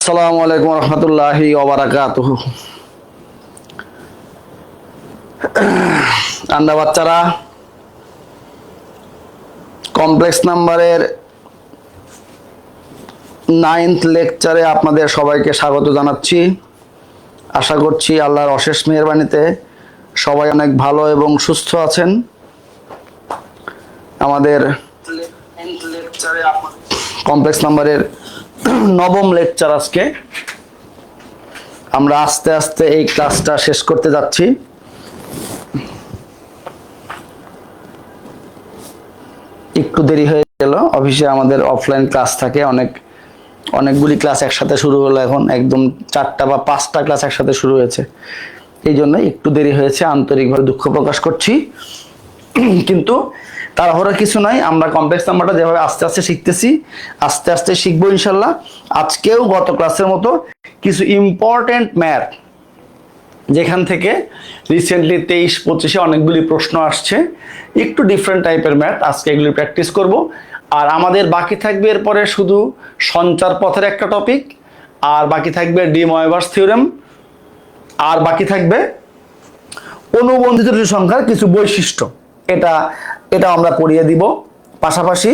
আসসালামু আলাইকুম রহমতুল্লাহি ওয়াবারাকাতুহু। আন্ডা বাচ্চারা, কমপ্লেক্স নাম্বারের 9th লেকচারে আপনাদের সবাইকে স্বাগত জানাচ্ছি। আশা করছি আল্লাহর অশেষ মেহেরবানিতে সবাই অনেক ভালো এবং সুস্থ আছেন। আমাদের কমপ্লেক্স নাম্বারের 9ম লেকচার আজকে। আমরা আস্তে আস্তে এই ক্লাসটা শেষ করতে যাচ্ছি। একটু দেরি হয়ে গেল, অফিসে আমাদের অফলাইন ক্লাস থাকে, অনেকগুলি ক্লাস একসাথে শুরু হলো। এখন একদম 4টা বা 5টা ক্লাস একসাথে শুরু হয়েছে, এই জন্য একটু দেরি হয়েছে। আন্তরিকভাবে দুঃখ প্রকাশ করছি, কিন্তু তাড়াহুড়ো কিছু নাই। আমরা কমপ্লেক্স নাম্বারটা যেভাবে আস্তে আস্তে শিখতেছি, আস্তে আস্তে শিখবো ইনশাল্লাহ। আজকেও গত ক্লাসের মতো কিছু ইম্পর্টেন্ট ম্যাথ, যেখান থেকে রিসেন্টলি 23-25-এ অনেকগুলি প্রশ্ন আসছে, একটু ডিফারেন্ট টাইপের ম্যাথ, আজকে এগুলি প্র্যাকটিস করব। আর আমাদের বাকি থাকবে এরপরে শুধু সঞ্চার পথের একটা টপিক, আর বাকি থাকবে ডি ময়েবার্স থিওরেম, আর বাকি থাকবে অনুবন্ধিত সংখ্যার কিছু বৈশিষ্ট্য। এটা আমরা পড়িয়ে দিব। পাশাপাশি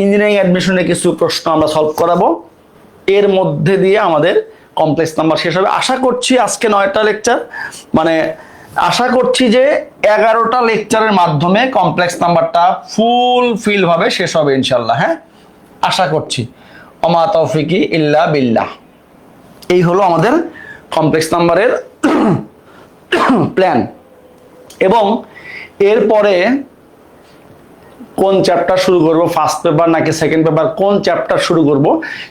ইঞ্জিনিয়ারিং অ্যাডমিশনে কিছু প্রশ্ন আমরা সলভ করাবো। এর মধ্যে দিয়ে আমাদের কমপ্লেক্স নাম্বার শেষ হবে। আশা করছি আজকে 9টা লেকচার, মানে আশা করছি যে 11টা লেকচারের মাধ্যমে কমপ্লেক্স নাম্বারটা ফুলফিল ভাবে শেষ হবে ইনশাল্লাহ। হ্যাঁ, আশা করছি। ওমা তৌফিকি ইল্লা বিল্লাহ। এই হলো আমাদের কমপ্লেক্স নাম্বারের প্ল্যান। এবং এরপরে কোন চ্যাপ্টার শুরু করব, ফার্স্ট পেপার নাকি সেকেন্ড পেপার, কোন চ্যাপ্টার শুরু করব,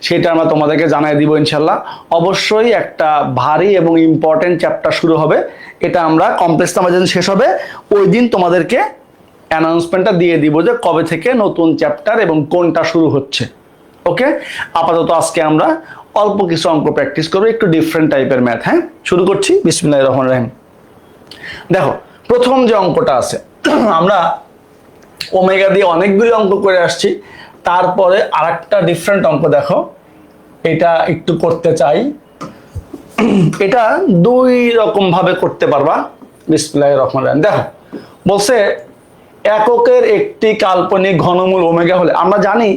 সেটা আমরা তোমাদেরকে জানাই দিব ইনশাল্লাহ। অবশ্যই একটা ভারী এবং ইম্পর্টেন্ট চ্যাপ্টার শুরু হবে। এটা আমরা কমপ্লেক্স নাম্বার যেদিন শেষ হবে ওই দিন তোমাদেরকে অ্যানাউন্সমেন্টটা দিয়ে দিব যে কবে থেকে নতুন চ্যাপ্টার এবং কোনটা শুরু হচ্ছে। ওকে, আপাতত আজকে আমরা অল্প কিছু অঙ্ক প্র্যাকটিস করবো, একটু ডিফারেন্ট টাইপের ম্যাথ। হ্যাঁ, শুরু করছি। বিসমিল্লাহির রহমানির রহিম। দেখো, প্রথম যে অঙ্কটা আছে, আমরা ওমেগা দিয়ে অনেকগুলি অঙ্ক করে আসছি, তারপরে আরেকটা ডিফারেন্ট অঙ্ক দেখো, এটা একটু করতে চাই। এটা দুই রকম ভাবে করতে পারবা। বিসমিল্লাহির রহমানির রহিম। দেখো, বলছে এককের একটি কাল্পনিক ঘনমূল ওমেগা হলে, আমরা জানি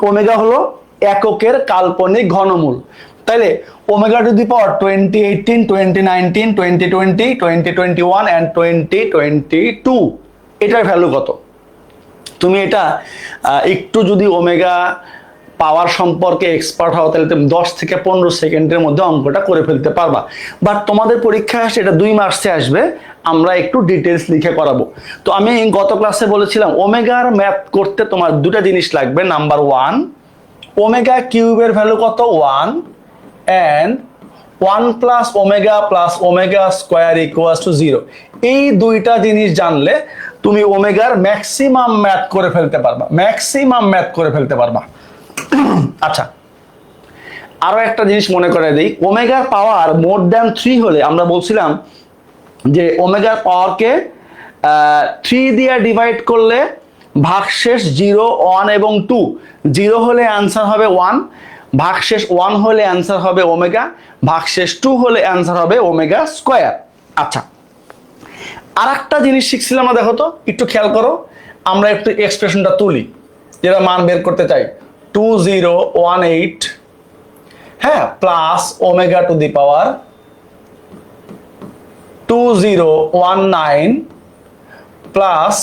ওমেগা হলো এককের কাল্পনিক ঘনমূল। তাইলে omega to the power 2018, 2019, 2020, 2021 and 2022, এটার ভ্যালু কত? তুমি এটা একটু যদি ওমেগা পাওয়ার সম্পর্কে এক্সপার্ট হও, তাহলে তুমি 10 থেকে 15 সেকেন্ডের মধ্যে অঙ্কটা করে ফেলতে পারবা। বাট তোমাদের পরীক্ষায় আসে এটা 2 মার্চে আসবে, আমরা একটু ডিটেলস লিখে করাবো। তো আমি গত ক্লাসে বলেছিলাম ওমেগার ম্যাথ করতে তোমার দুটা জিনিস লাগবে। নাম্বার 1, ওমেগা কিউবের ভ্যালু কত? 1, and 1 plus omega square equals to 0। এই দুইটা জিনিস জানলে তুমি ওমেগার ম্যাক্সিমাম ম্যাথ করে ফেলতে পারবা। আচ্ছা, আরো একটা জিনিস মনে করে দিই, ওমেগার পাওয়ার মোর দ্যান 3 হলে আমরা বলছিলাম যে ওমেগার পাওয়ারকে 3 দিয়ে ডিভাইড করলে ভাগশেষ 0, 1 এবং 2। 0 হলে অ্যান্সার হবে 1, ভাগশেষ 1 হলে অ্যান্সার হবে ওমেগা, ভাগশেষ 2 হলে অ্যান্সার হবে ওমেগা স্কোয়ার। আচ্ছা, আর একটা জিনিস শিখছিলাম না, দেখো তো, একটু খেয়াল করো। আমরা একটু এক্সপ্রেশনটা তুলি, যেটা মান বের করতে চাই। 2018, হ্যাঁ, plus omega to the power 2019 plus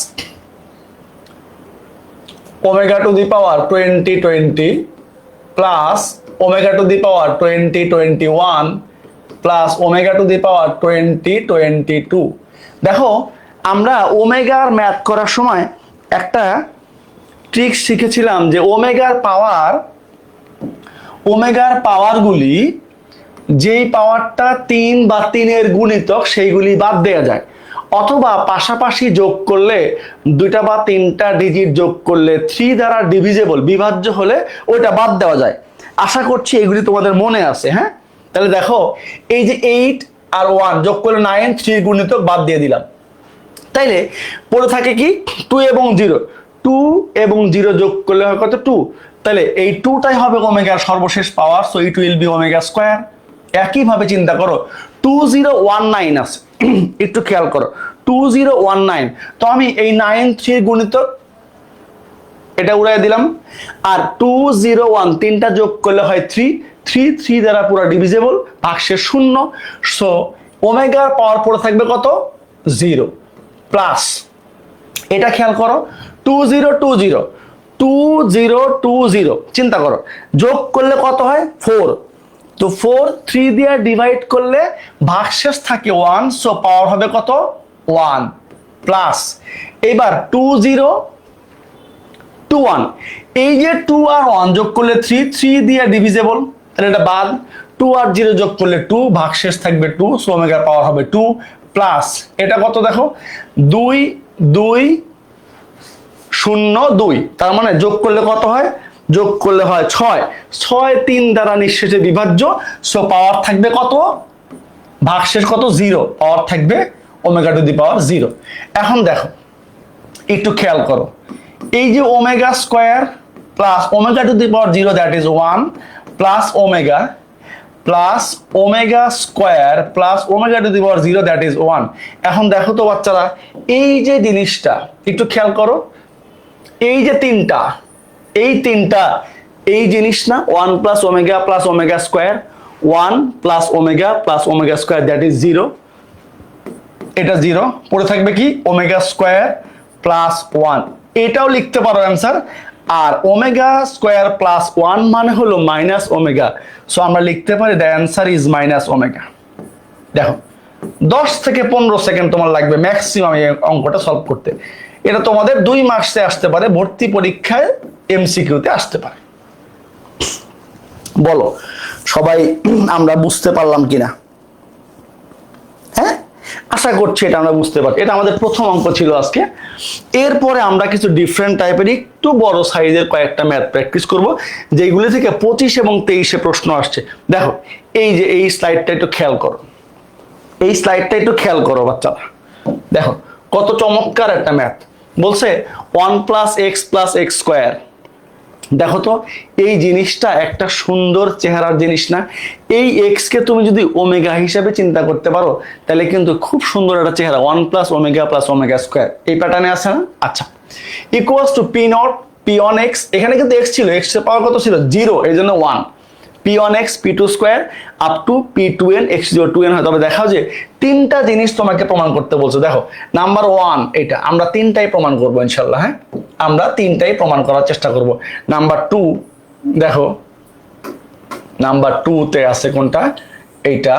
omega to the power 2020 plus omega to the power 2021 plus omega to the power 2022। দেখো, আমরা ওমেগার ম্যাথ করার সময় একটা ট্রিক শিখেছিলাম যে ওমেগার পাওয়ারগুলি, যেই পাওয়ারটা 3 বা 3-এর গুণিতক, সেইগুলি বাদ দেওয়া যায়। অথবা পাশাপাশি যোগ করলে, 2টা বা 3টা ডিজিট যোগ করলে 3 দ্বারা ডিভিজেবল, বিভাজ্য হলে ওইটা বাদ দেওয়া যায়। আশা করছি এগুলি তোমাদের মনে আছে। হ্যাঁ, তাহলে দেখো, এই যে 8 আর 1 যোগ করলে 9, 3 গুণিতক বাদ দিয়ে দিলাম। তাইলে পড়ে থাকে কি 2 এবং 0, 2 এবং 0 যোগ করলে হয় কত? 2। তাহলে এই 2টাই হবে ওমেগার সর্বশেষ power, so it will be omega square. একইভাবে চিন্তা করো 2019 আছে, একটু খেয়াল করো 2019, তো আমি এই 9 গুণিতক এটা উড়াই দিলাম, আর 201 তিনটা যোগ করলে হয় 3, 3 দ্বারা পুরো ডিভিজেবল, ভাগশেষ 0, সো ওমেগার পাওয়ার পড়ে থাকবে কত 0 প্লাস, এটা খেয়াল করো 2020 চিন্তা করো, যোগ করলে কত হয় 4, তো 4 3 দিয়ে ডিভাইড করলে ভাগশেষ থাকে 1, সো পাওয়ার হবে কত 1 প্লাস, এবার 2021 এই যে 2 আর 1 যোগ করলে 3 দিয়ে ডিভিজেবল, তাহলে এটা বাদ, 2 আর 0 যোগ করলে 2, ভাগশেষ থাকবে 2, সো ওমেগার পাওয়ার হবে 2 প্লাস, এটা কত দেখো 2202, তার মানে যোগ করলে কত হয়, যোগ করলে হয় 6, 3 দ্বারা নিঃশেষে বিভাজ্য, সো পাওয়ার থাকবে কত, ভাগশেষ কত 0, পাওয়ার থাকবে ওমেগা টু দি পাওয়ার 0। এখন দেখো একটু খেয়াল করো, এই যে omega square plus omega to the power 0 that is 1 plus omega square plus omega to the power 0 that is 1। এখন দেখো তো বাচ্চারা, এই যে জিনিসটা একটু খেয়াল করো, এই যে তিনটা এই জিনিস না, 1 plus omega square, 1 plus omega square that is 0, এটা 0 পড়ে থাকবে কি ওমেগা স্কয়ার প্লাস 1, এটাও লিখতে পারো অ্যান্সার, আর ওমেগা স্কয়ার প্লাস 1 মানে হলো মাইনাস ওমেগা, সো আমরা লিখতে পারি the answer is minus omega. দেখো 10 থেকে 15 সেকেন্ড তোমার লাগবে ম্যাক্সিমাম এই অঙ্কটা সলভ করতে, এটা তোমাদের 2 মার্কসে আসতে পারে, ভর্তি পরীক্ষায় এমসিকিউতে আসতে পারে। বলো সবাই আমরা বুঝতে পারলাম কিনা? হ্যাঁ, আশা করছি এটা আমরা বুঝতে পারছি। এটা আমাদের প্রথম অঙ্ক ছিল আজকে। এরপরে আমরা কিছু ডিফারেন্ট টাইপের একটু বড় সাইজের কয়েকটা ম্যাথ প্র্যাকটিস করব, যেগুলি থেকে 25 এবং 23 প্রশ্ন আসছে। দেখো এই যে এই স্লাইডটা একটু খেয়াল করো, বাচ্চারা দেখো কত চমৎকার একটা ম্যাথ। বলছে 1 প্লাস এক্স স্কোয়ার, দেখো তো এই জিনিসটা একটা সুন্দর চেহারার জিনিস না? এই এক্স কে তুমি যদি ওমেগা হিসাবে চিন্তা করতে পারো, তাহলে কিন্তু খুব সুন্দর একটা চেহারা, 1 প্লাস ওমেগা স্কোয়ার এই প্যাটার্নে আছে না? আচ্ছা, equals to P not P on x, এখানে কিন্তু এক্স ছিল, এক্স এর পাওয়ার কত ছিল 0, এই জন্য 1, পি অন এক্স পি2 square up to p2n x0 2n হয়। তবে দেখাও যে তিনটা জিনিস তোমাকে প্রমাণ করতে বলছো। দেখো নাম্বার 1 এটা আমরা তিনটাই প্রমাণ করবো ইনশাল্লাহ, হ্যাঁ আমরা তিনটাই প্রমাণ করার চেষ্টা করব। নাম্বার 2 দেখো, নাম্বার 2 তে আছে কোনটা, এইটা,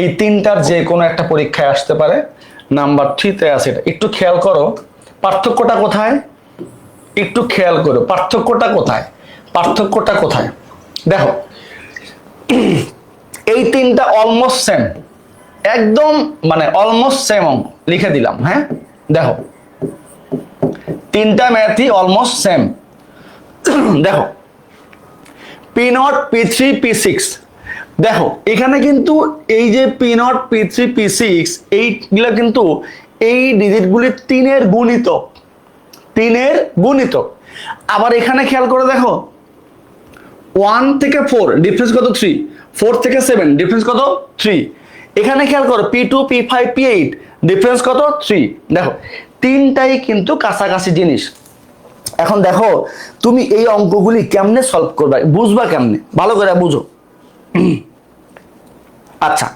এই তিনটার যে কোনো একটা পরীক্ষায় আসতে পারে। নাম্বার 3 তে আছে এটা, একটু খেয়াল করো পার্থক্যটা কোথায়, একটু খেয়াল করো পার্থক্যটা কোথায়। দেখো এই তিনটা অলমোস্ট সেম, একদম মানে অলমোস্ট সেম অঙ্ক লিখে দিলাম, হ্যাঁ দেখো তিনটা ম্যাথই অলমোস্ট সেম। দেখো P0 P3 P6, দেখো এখানে কিন্তু এই যে P0 P3 P6 এইগুলা কিন্তু এই ডিজিটগুলি 3-এর গুণিতক। আবার এখানে খেয়াল করে দেখো 1 থেকে 4 ডিফারেন্স কত 3, 4 থেকে 7 ডিফারেন্স কত 3, এখানে খেয়াল করো P2 P5 P8 ডিফারেন্স কত 3। দেখো তিনটাই কিন্তু কাছাকাছি জিনিস। এখন দেখো তুমি এই অঙ্কগুলি কেমনে সলভ করবে, বুঝবা কেমনে, ভালো করে বুঝো। আচ্ছা,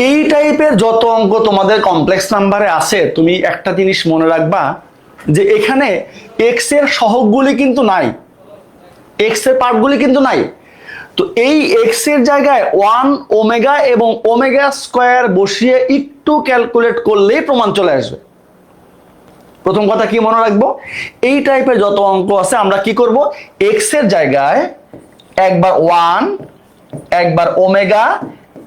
এই টাইপের যত অঙ্ক তোমাদের কমপ্লেক্স নাম্বারে আছে, তুমি একটা জিনিস মনে রাখবা যে এখানে এক্স এর সহগগুলি কিন্তু নাই, এক্স এর পার্টগুলি কিন্তু নাই। তো এই এক্স এর জায়গায় 1 ওমেগা এবং ওমেগা স্কয়ার বসিয়ে একটু ক্যালকুলেট করলেই প্রমাণ চলে আসবে। প্রথম কথা কি মনে রাখবো, এই টাইপের যত অঙ্ক আছে আমরা কি করব, এক্স এর জায়গায় একবার 1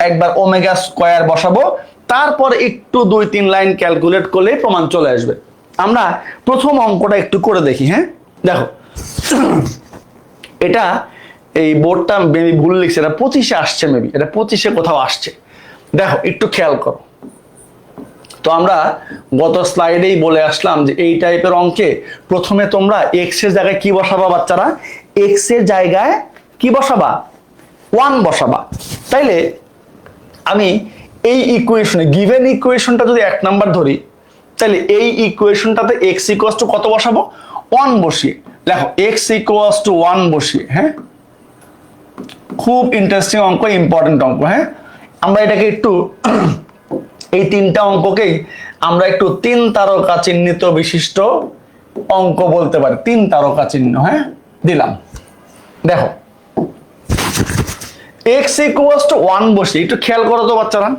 একবার ওমেগা স্কয়ার বসাবো, তারপর একটু 2-3 লাইন ক্যালকুলেট করলে প্রমাণ চলে আসবে। আমরা প্রথম অঙ্কটা একটু করে দেখি, হ্যাঁ দেখো এটা এই বোর্ডটা মেবি ভুল লিখছে, এটা 25-এ আসছে, মেবি এটা 25-এ কোথাও আসছে। দেখো একটু খেয়াল করো, তো আমরা গত স্লাইডেই বলে আসলাম যে এই টাইপের অঙ্কে প্রথমে তোমরা এক্স এর জায়গায় কি বসাবা বাচ্চারা, এক্স এর জায়গায় কি বসাবা, 1 বসাবা। তাইলে আমি এই ইকুয়েশনে গিভেন ইকুয়েশনটা যদি 1 নাম্বার ধরি, তাহলে এই ইকুয়েশনটাতে x ইকুয়ালস টু কত বসাবো, 1 বসিয়ে দেখো x ইকুয়ালস টু 1 বসিয়ে, হ্যাঁ খুব ইন্টারেস্টিং অঙ্ক, ইম্পর্টেন্ট অঙ্ক। হ্যাঁ আমরা এটাকে একটু এই তিনটা অঙ্ককেই আমরা একটু 3 তারকা চিহ্নিত বিশিষ্ট অঙ্ক বলতে পারি, 3 তারকা চিহ্ন। হ্যাঁ দিলাম, দেখো x ইকুয়ালস টু 1 বসিয়ে একটু খেয়াল করো তো বাচ্চারা,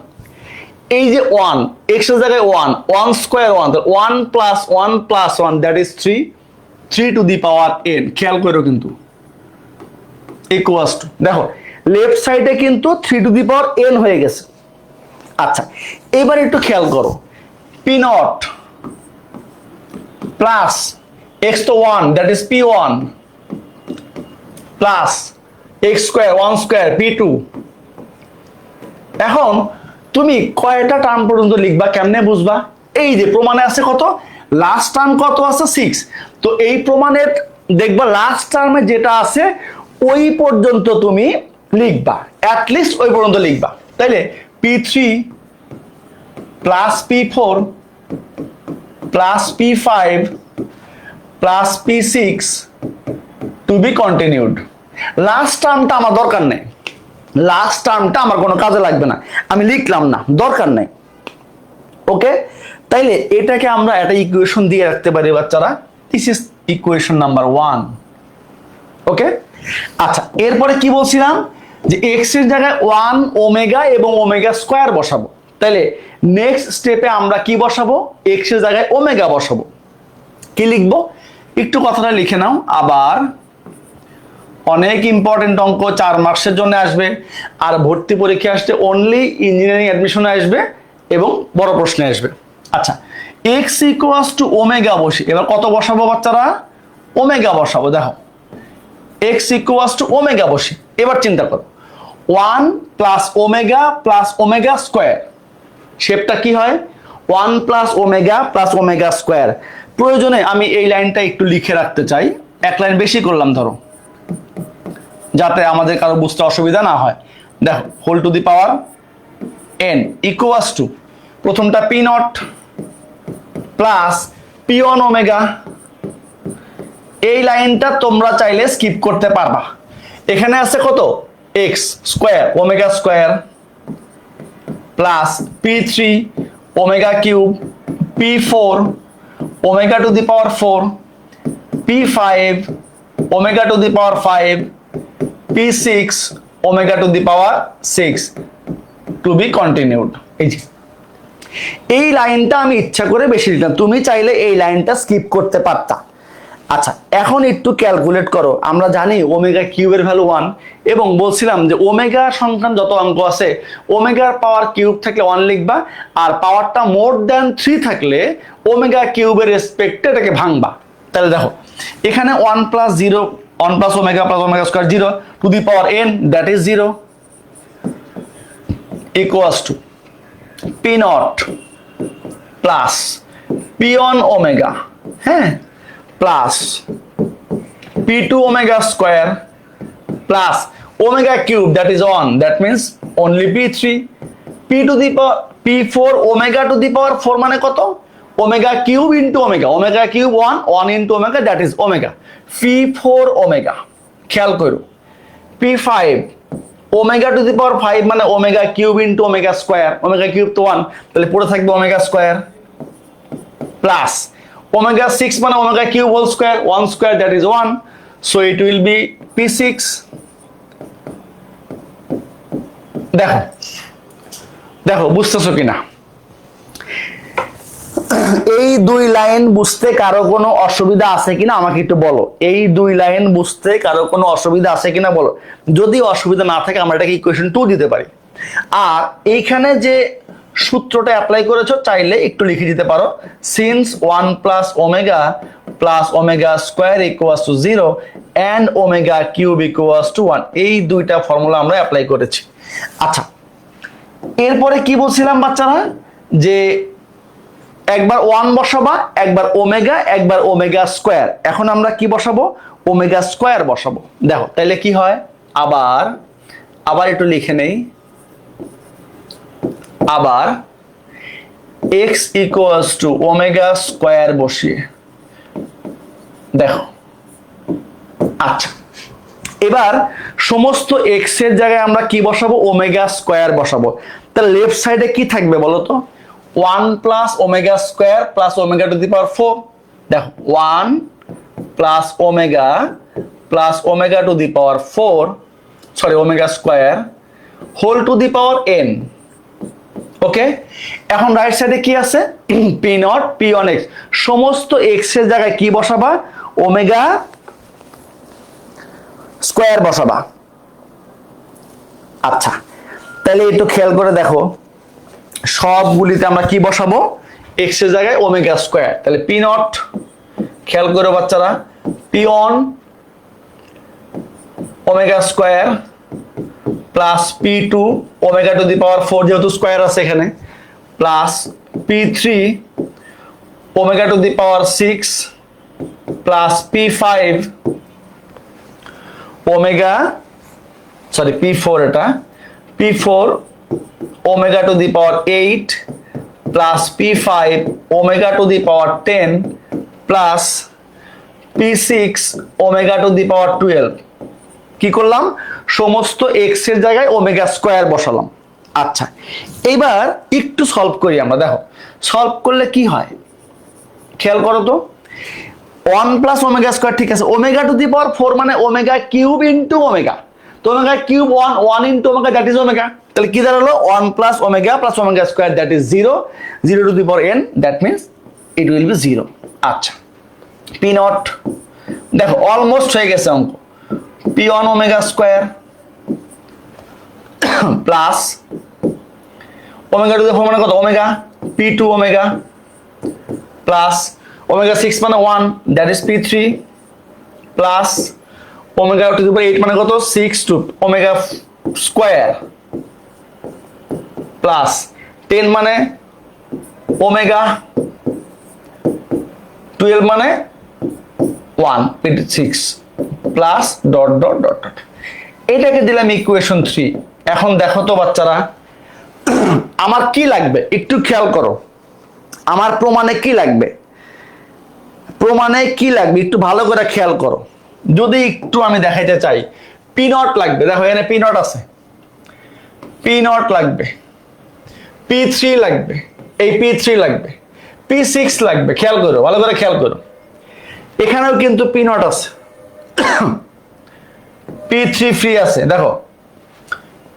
এই যে 1 x এর জায়গায় 1 square 1, 1 plus 1 plus 1 that is 3 to the power n। খেয়াল করো কিন্তু ইকুয়ালস টু, দেখো লেফট সাইডে কিন্তু 3 টু দি পাওয়ার n হয়ে গেছে। আচ্ছা এবার একটু খেয়াল করো, p নট প্লাস x তো 1 that is p1 plus x square 1 square p2। এখন তুমি কয়টা টার্ম পর্যন্ত লিখবা, কেমনে বুঝবা, এই যে প্রমাণে আছে কত, লাস্ট টার্ম কত আছে 6, তো এই প্রমাণের দেখবা লাস্ট টার্মে যেটা আছে ওই পর্যন্ত তুমি লিখবা, অ্যাট লিস্ট ওই পর্যন্ত লিখবা। তাইলে p3 plus p4 plus p5 plus p6 to be continued. Last টার্মটা আমার দরকার নেই, লাস্ট টার্মটা আমার কোনো কাজে লাগবে না, আমি লিখলাম না, দরকার নেই। ওকে, তাইলে এটাকে আমরা একটা ইকুয়েশন দিয়ে রাখতে পারি বাচ্চারা, দিস ইজ ইকুয়েশন নাম্বার 1। ওকে, আচ্ছা এরপরে কি বলছিলাম যে এক্স এর জায়গায় 1 ওমেগা এবং ওমেগা স্কয়ার বসাবো। তাইলে নেক্সট স্টেপে আমরা কি বসাবো, এক্স এর জায়গায় ওমেগা বসাবো। কি লিখবো একটু কথাটা লিখে নাও, আবার অনেক ইম্পর্টেন্ট অঙ্ক 4 মার্কসের জন্য আসবে, আর ভর্তি পরীক্ষা আসতে অনলি ইঞ্জিনিয়ারিং অ্যাডমিশনে আসবে এবং বড় প্রশ্নে আসবে। আচ্ছা x ইকুয়ালস টু ওমেগা বসি, এবার কত বসাবো বাচ্চারা, ওমেগা বসাবো। দেখো x ইকুয়ালস টু ওমেগা বসি, এবার চিন্তা করো 1 প্লাস ওমেগা স্কয়ার, শেপটা কি হয় 1 প্লাস ওমেগা স্কয়ার। প্রয়োজনে আমি এই লাইনটা একটু লিখে রাখতে চাই, এক লাইন বেশি করলাম ধরো, যাতে আমাদের কারো বুঝতে অসুবিধা না হয়। দেখো whole to the power n equals to প্রথমটা p not plus p1 omega. এই লাইনটা তোমরা চাইলে স্কিপ করতে পারবা, এখানে আছে কত x square omega square plus p3 omega cube p4 omega to the power 4 p5 omega to the power 5 p6 omega to the power 6 to be continued. এই লাইনটা আমি ইচ্ছা করে বেশি দিলাম, তুমি চাইলে এই লাইনটা স্কিপ করতে পারতা। আচ্ছা এখন একটু ক্যালকুলেট করো, আমরা জানি ওমেগা কিউবের ভ্যালু 1, এবং বলছিলাম যে ওমেগা সংখ্যান যত অঙ্ক আছে ওমেগার পাওয়ার কিউব থাকলে 1 লিখবা, আর পাওয়ারটা মোর দ্যান 3 থাকলে ওমেগা কিউবের রেসপেক্টে এটাকে ভাঙবা। তাহলে দেখো এখানে 1 plus omega square 0 to the power n that is 0 equals to p not plus p1 omega, হ্যাঁ plus p2 omega square plus omega cube that is 1, that means only p3 p to the power p4 omega to the power 4 মানে কত, omega cube into omega cube 1 into omega that is omega p4 omega. খেয়াল করো p5 omega to the power 5 মানে omega cube into omega square, omega cube তো 1, তাহলে পড়ে থাকবে omega square plus omega 6 মানে omega cube whole square 1 square that is 1, so it will be p6। দেখো দেখো বুঝতেছো কিনা, এই দুই লাইন বুঝতে কারো কোনো অসুবিধা আছে কিনা আমাকে একটু বলো, এই দুই লাইন বুঝতে কারো কোনো অসুবিধা আছে কিনা বলো, যদি অসুবিধা না থাকে আমরা এটাকে ইকুয়েশন 2 দিতে পারি। আর এইখানে যে সূত্রটা অ্যাপ্লাই করেছো চাইলে একটু লিখে দিতে পারো, since 1 plus omega square equals to 0 and omega cube equals to 1, এই দুইটা ফর্মুলা আমরা অ্যাপ্লাই করেছি। আচ্ছা এরপরে কি বলছিলাম বাচ্চারা, যে একবার 1 বসাবা, একবার ওমেগা, একবার ওমেগা স্কোয়ার। এখন আমরা কি বসাবো? ওমেগা স্কোয়ার বসাবো। দেখো তাহলে কি হয়, আবার আবার একটু লিখে নেই, আবার x equals to omega square বসিয়ে দেখো। আচ্ছা, এবার সমস্ত x এর জায়গায় আমরা কি বসাবো? ওমেগা স্কোয়ার বসাবো। তাহলে লেফট সাইডে কি থাকবে বলো তো? 1 plus omega square plus omega to the power 4। দেখো 1 plus omega to the power 4, sorry omega square whole to the power n। Okay, এখন রাইট সাইডে কি আছে? P not P on X. সমস্ত এক্স এর জায়গায় কি বসাবা? Omega square বসাবা। আচ্ছা, তাহলে একটু খেয়াল করে দেখো, সবগুলিতে আমরা কি বসাবো? এক্স এর জায়গায় ওমেগা স্কোয়ার। তাহলে পি নট, খেয়াল করো বাচ্চারা, P one omega square plus P two omega to the power 4, যেহেতু স্কোয়ার আছে এখানে, plus P three omega to the power 6 plus P five omega, sorry P four, এটা P four omega to the power 8 plus P five omega to the power 10 plus P six omega to the power 12। কি করলাম? সমস্ত X এর জায়গায় omega square বসালাম। আচ্ছা, এবার একটু সলভ করি আমরা। দেখো সলভ করলে কি হয়, খেয়াল করো তো। 1 প্লাস ওমেগা স্কোয়ার, ঠিক আছে, ওমেগা টু দি পাওয়ার 4 মানে ওমেগা কিউব ইন্টু ওমেগা। তো omega cube 1 into omega, that is omega. তাহলে কি দাঁড়ালো? 1 plus omega square, that is 0, 0 to the power n, that means it will be 0। আচ্ছা, P naught, দেখো almost হয়ে গেছে অঙ্ক। P one omega square plus omega to the power মানে কত? Omega, P two omega plus omega 6 মানে 1, that is P three plus omega to the power 8 মানে কত? 6 টু ওমেগা স্কোয়ার প্লাস 10 মানে ওমেগা, 12 মানে 1, 6 plus dot dot dot dot. এটাকে দিলাম equation 3। এখন দেখো তো বাচ্চারা, আমার কি লাগবে একটু খেয়াল করো। আমার প্রমাণে কি লাগবে? প্রমাণে কি লাগবে একটু ভালো করে খেয়াল করো। যদি একটু আমি দেখাইতে চাই, পি নট লাগবে। দেখো এখানে পি নট আছে, পি নট লাগবে, পি থ্রি লাগবে, এই পি থ্রি লাগবে, পি সিক্স লাগবে। খেয়াল করো, ভালো করে খেয়াল করো, এখানেও কিন্তু পি নট আছে, পি থ্রি ফ্রি আছে, দেখো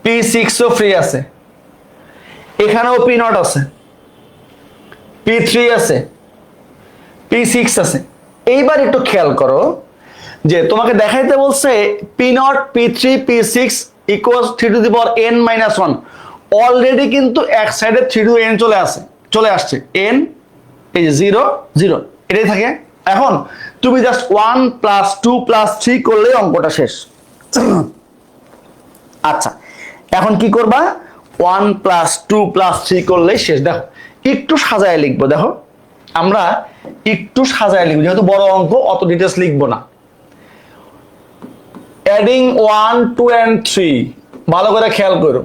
পি সিক্সও ফ্রি আছে, এখানেও পি নট আছে, পি থ্রি আছে, পি সিক্স আছে। এইবার একটু খেয়াল করো যে তোমাকে দেখাইতে বলছে P not P three P six equal 3 to the power n minus 1। Already কিন্তু এক সাইডে 3 টু n চলে আসছে, n এই যে 0 0 এটাই থাকে। এখন তুমি জাস্ট 1 প্লাস 2 প্লাস 3 করলেই অঙ্কটা শেষ। আচ্ছা, এখন কি করবা? 1 প্লাস 2 প্লাস 3 করলেই শেষ। দেখো একটু সাজায় লিখবো, দেখো আমরা একটু সাজায় লিখবো, যেহেতু বড় অঙ্ক অত ডিটেলস লিখবো না। অ্যাডিং 1 2 and 3, ভালো করে খেয়াল করো।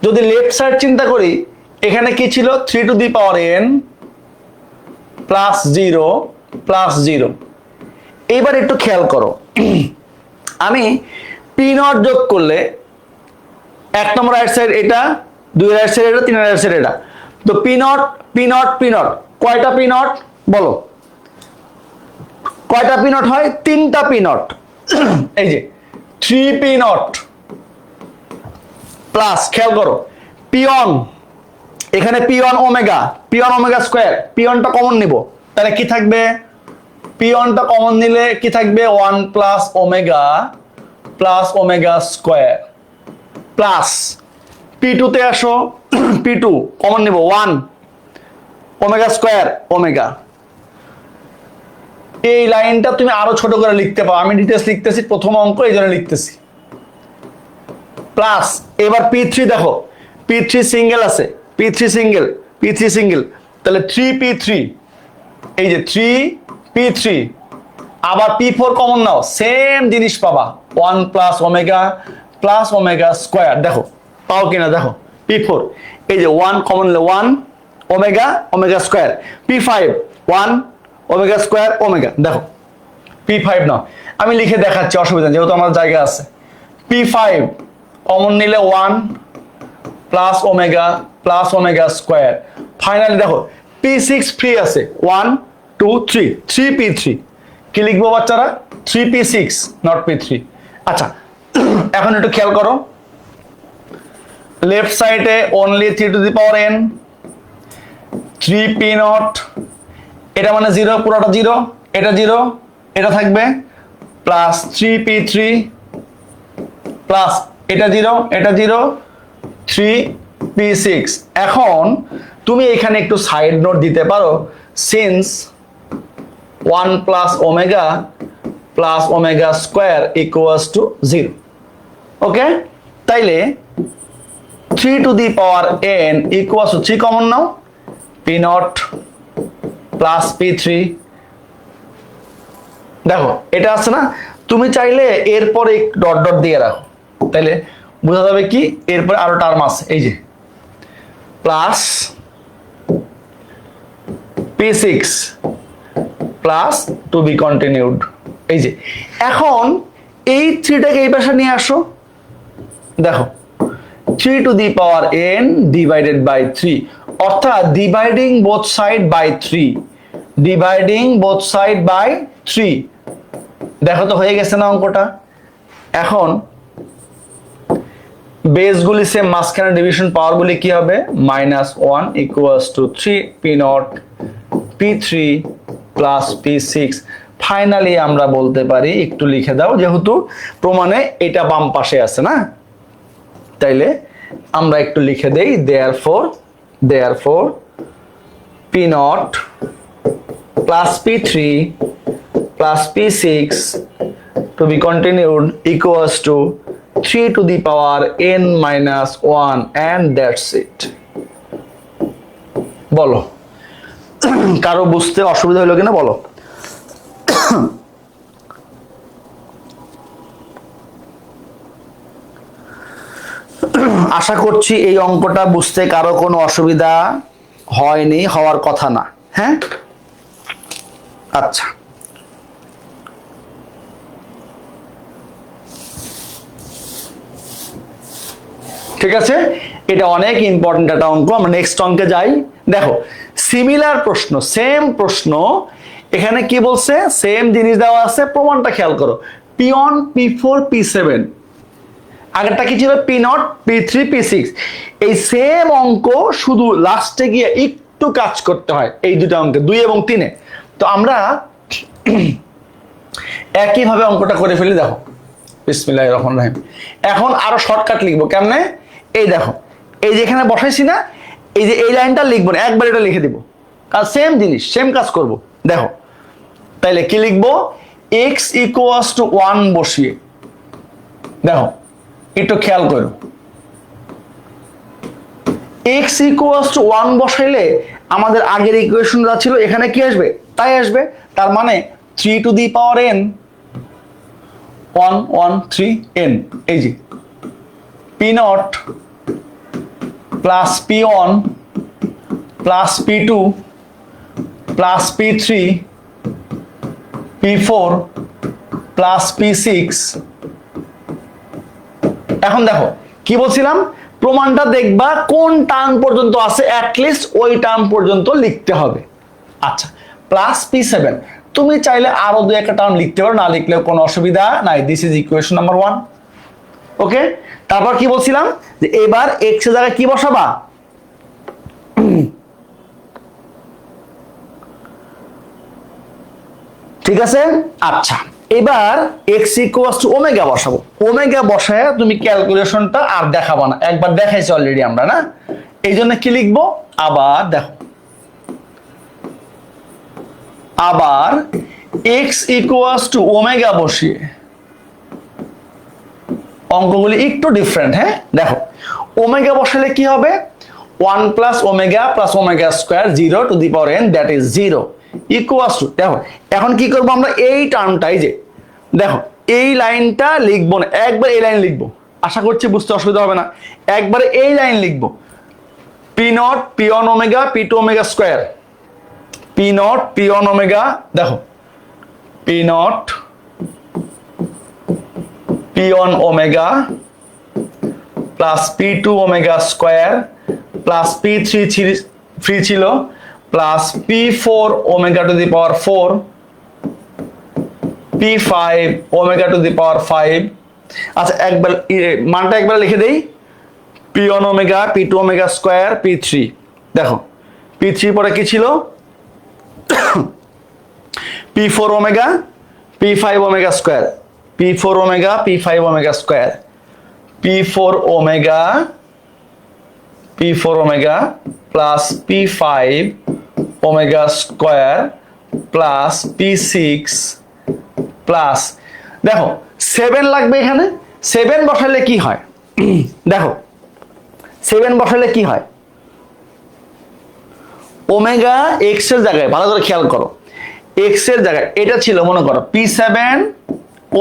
যদি লেফট সাইড চিন্তা করি, এখানে কি ছিল? 3 to the power n plus 0 plus 0। এইবার একটু খেয়াল করো, আমি পি নট যোগ করলে 1 নম্বর রাইট সাইড এটা, 2 রাইট সাইড এটা, 3 রাইট সাইড এটা। তো P not P not P not, কয়টা পি নট বলো? কয়টা পি নট হয়? 3টা পি নট। এই যে 3 পি নট প্লাস, খেয়াল করো, পিয়ন, এখানে P one omega, P one omega square, পিয়নটা কমন নিব, তাহলে কি থাকবে? পিয়নটা কমন নিলে কি থাকবে? 1 plus omega square plus P two তে আসো, পি টু কমন নিব, 1 ওমেগা স্কোয়ার ওমেগা। এই লাইনটা তুমি আরো ছোট করে লিখতে পারো, আমি ডিটেলস লিখতেছি, প্রথম অঙ্ক এই জন্য লিখতেছি। প্লাস এবার পি থ্রি, দেখো পি থ্রি সিঙ্গেল আছে, P three single, P3 single, তাহলে 3P3, এই যে 3P3, আবার P4 কমন নাও, সেম জিনিস পাবা, 1 প্লাস ওমেগা স্কোয়ার। দেখো পাও কিনা দেখো, P4 এই যে 1 কমন নিলে 1 omega square, P5 1 omega square omega. দেখো P5 নাও, আমি লিখে দেখাচ্ছি, অসুবিধা নেই, যেহেতু আমার জায়গা আছে। P5 কমন নিলে 1 প্লাস ওমেগা স্কোয়ার। ফাইনালি দেখো P6 ফ্রি আছে, 1 2 3, 3P3। কি লিখবো বাচ্চারা? 3P6 not P3। আচ্ছা এখন একটু খেয়াল করো, লেফট সাইডে only 3 to the power n, 3P not, এটা মানে 0, পুরোটা 0, এটা 0, এটা থাকবে, প্লাস 3P3 প্লাস এটা 0, এটা 0, 3P6। এখন তুমি এখানে একটু সাইড নোট দিতে পারো, since 1 plus omega square equals to 0। ওকে, তাইলে 3 to the power n equals to 3 common now, P not plus P3। দেখো এটা আছে না, তুমি চাইলে এরপরে ডট ডট দিয়ে রাখো, তাইলে বোঝা যাবে কি এরপরে আরো টার্ম আছে, এই যে plus P6 plus to be continued. এই যে এখন এই 3টাকে এই পাশে নিয়ে আসো, দেখো 3 to the power n divided by 3, অর্থাৎ ডিভাইডিং বোথ সাইড বাই 3। দেখো তো হয়ে গেছে না অঙ্কটা। এখন বেসগুলি সেম, মাঝখানে ডিভিশন পাওয়ারগুলি কি হবে, -1 equals to 3P not P3 plus P6। Finally আমরা বলতে পারি, একটু লিখে দাও যেহেতু প্রমাণে এটা বাম পাশে আছে না, তাইলে আমরা একটু লিখে দেই, therefore P not plus P3 plus P6 to be continued equals to 3 to the power n minus 1 and that's it. বলো কারো বুঝতে অসুবিধা হলো কিনা বলো। আশা করছি এই অঙ্কটা বুঝতে কারো কোনো অসুবিধা হয়নি, হওয়ার কথা না। হ্যাঁ আচ্ছা, ঠিক আছে, এটা অনেক ইম্পর্টেন্ট একটা অঙ্ক। আমরা নেক্সট অঙ্কে যাই। দেখো সিমিলার প্রশ্ন, সেম প্রশ্ন, এখানে কি বলছে, সেম জিনিস দেওয়া আছে, প্রমাণটা খেয়াল করো, P1 P4 P7, আগেরটা কি ছিল, P নট P3 P6। এই সেম অঙ্ক, শুধু লাস্টে গিয়ে একটু কাজ করতে হয় এই দুটো অঙ্কে, 2 এবং 3-এ। তো আমরা একইভাবে অঙ্কটা করে ফেলি। দেখো বিসমিল্লাহির রহমানির রহিম। এখন আরো শর্টকাট লিখবো কেমনে, এই দেখো, এই যে এখানে বসাইছি না, এই যে এই লাইনটা লিখবো না, একবার এটা লিখে দিব, কারণ সেম জিনিস, সেম কাজ করব। দেখো তাইলে কি লিখবো, x ইকুয়ালস টু 1 বসিয়ে, দেখো একটু খেয়াল করো, x ইকুয়ালস টু 1 বসাইলে আমাদের আগের ইকুয়েশন যা ছিল এখানে কি আসবে, তাই আসবে। তার মানে 3 to the power n 1 1 3 n, এই যে P not plus P1 plus P2 plus P3 P4 plus P6। এখন দেখো কি বলছিলাম, প্রমাণটা দেখবা কোন টার্ম পর্যন্ত আছে, অ্যাটলিস্ট ওই টার্ম পর্যন্ত লিখতে হবে। আচ্ছা, প্লাস P7, তুমি চাইলে আরো 2-1 টার্ম লিখতে পারো, না লিখলেও কোনো অসুবিধা নাই। This is equation number 1। ওকে, তারপর কি বলছিলাম, যে এবার x এর জায়গায় কি বসাবা, ঠিক আছে। আচ্ছা, এবার x ইকুয়ালস টু ওমেগা বসাবো। ওমেগা বসায় তুমি ক্যালকুলেশনটা আর দেখাবো না, একবার দেখাইছি অলরেডি আমরা না, এই জন্য কি লিখবো, আবার দেখো, আবার x ইকুয়ালস টু ওমেগা বসিয়ে, অঙ্কগুলি একটু ডিফারেন্ট। হ্যাঁ দেখো, ওমেগা বসালে কি হবে, 1 plus omega square 0 to the power n, that is 0 equals two, দেখো এখন কি করবো আমরা, এই টার্মটাই যে দেখো এই লাইনটা লিখবো না, একবার এই লাইন লিখবো, আশা করছি বুঝতে অসুবিধা হবে না। একবারে এই লাইন লিখবো, P not P one omega P two omega square, P not P one omega, দেখো P not P one omega plus P two omega square plus P three ছিল plus P four omega to the power 4 P5 omega to the power 5। আচ্ছা একবার মানটা একবার লিখে দেই, P one omega P two omega square P3, দেখো P3 পরে কি ছিল, P4 omega P5 omega square, P4 omega P5 omega square, P4 omega plus P5 omega square plus P6 plus, দেখো 7 লাগবে এখানে, 7 বসালে কি হয় দেখো 7 বসালে কি হয়, ওমেগা এক্স এর জায়গায় ভালো করে খেয়াল করো, এক্স এর জায়গায় এটা ছিল মনে করো P7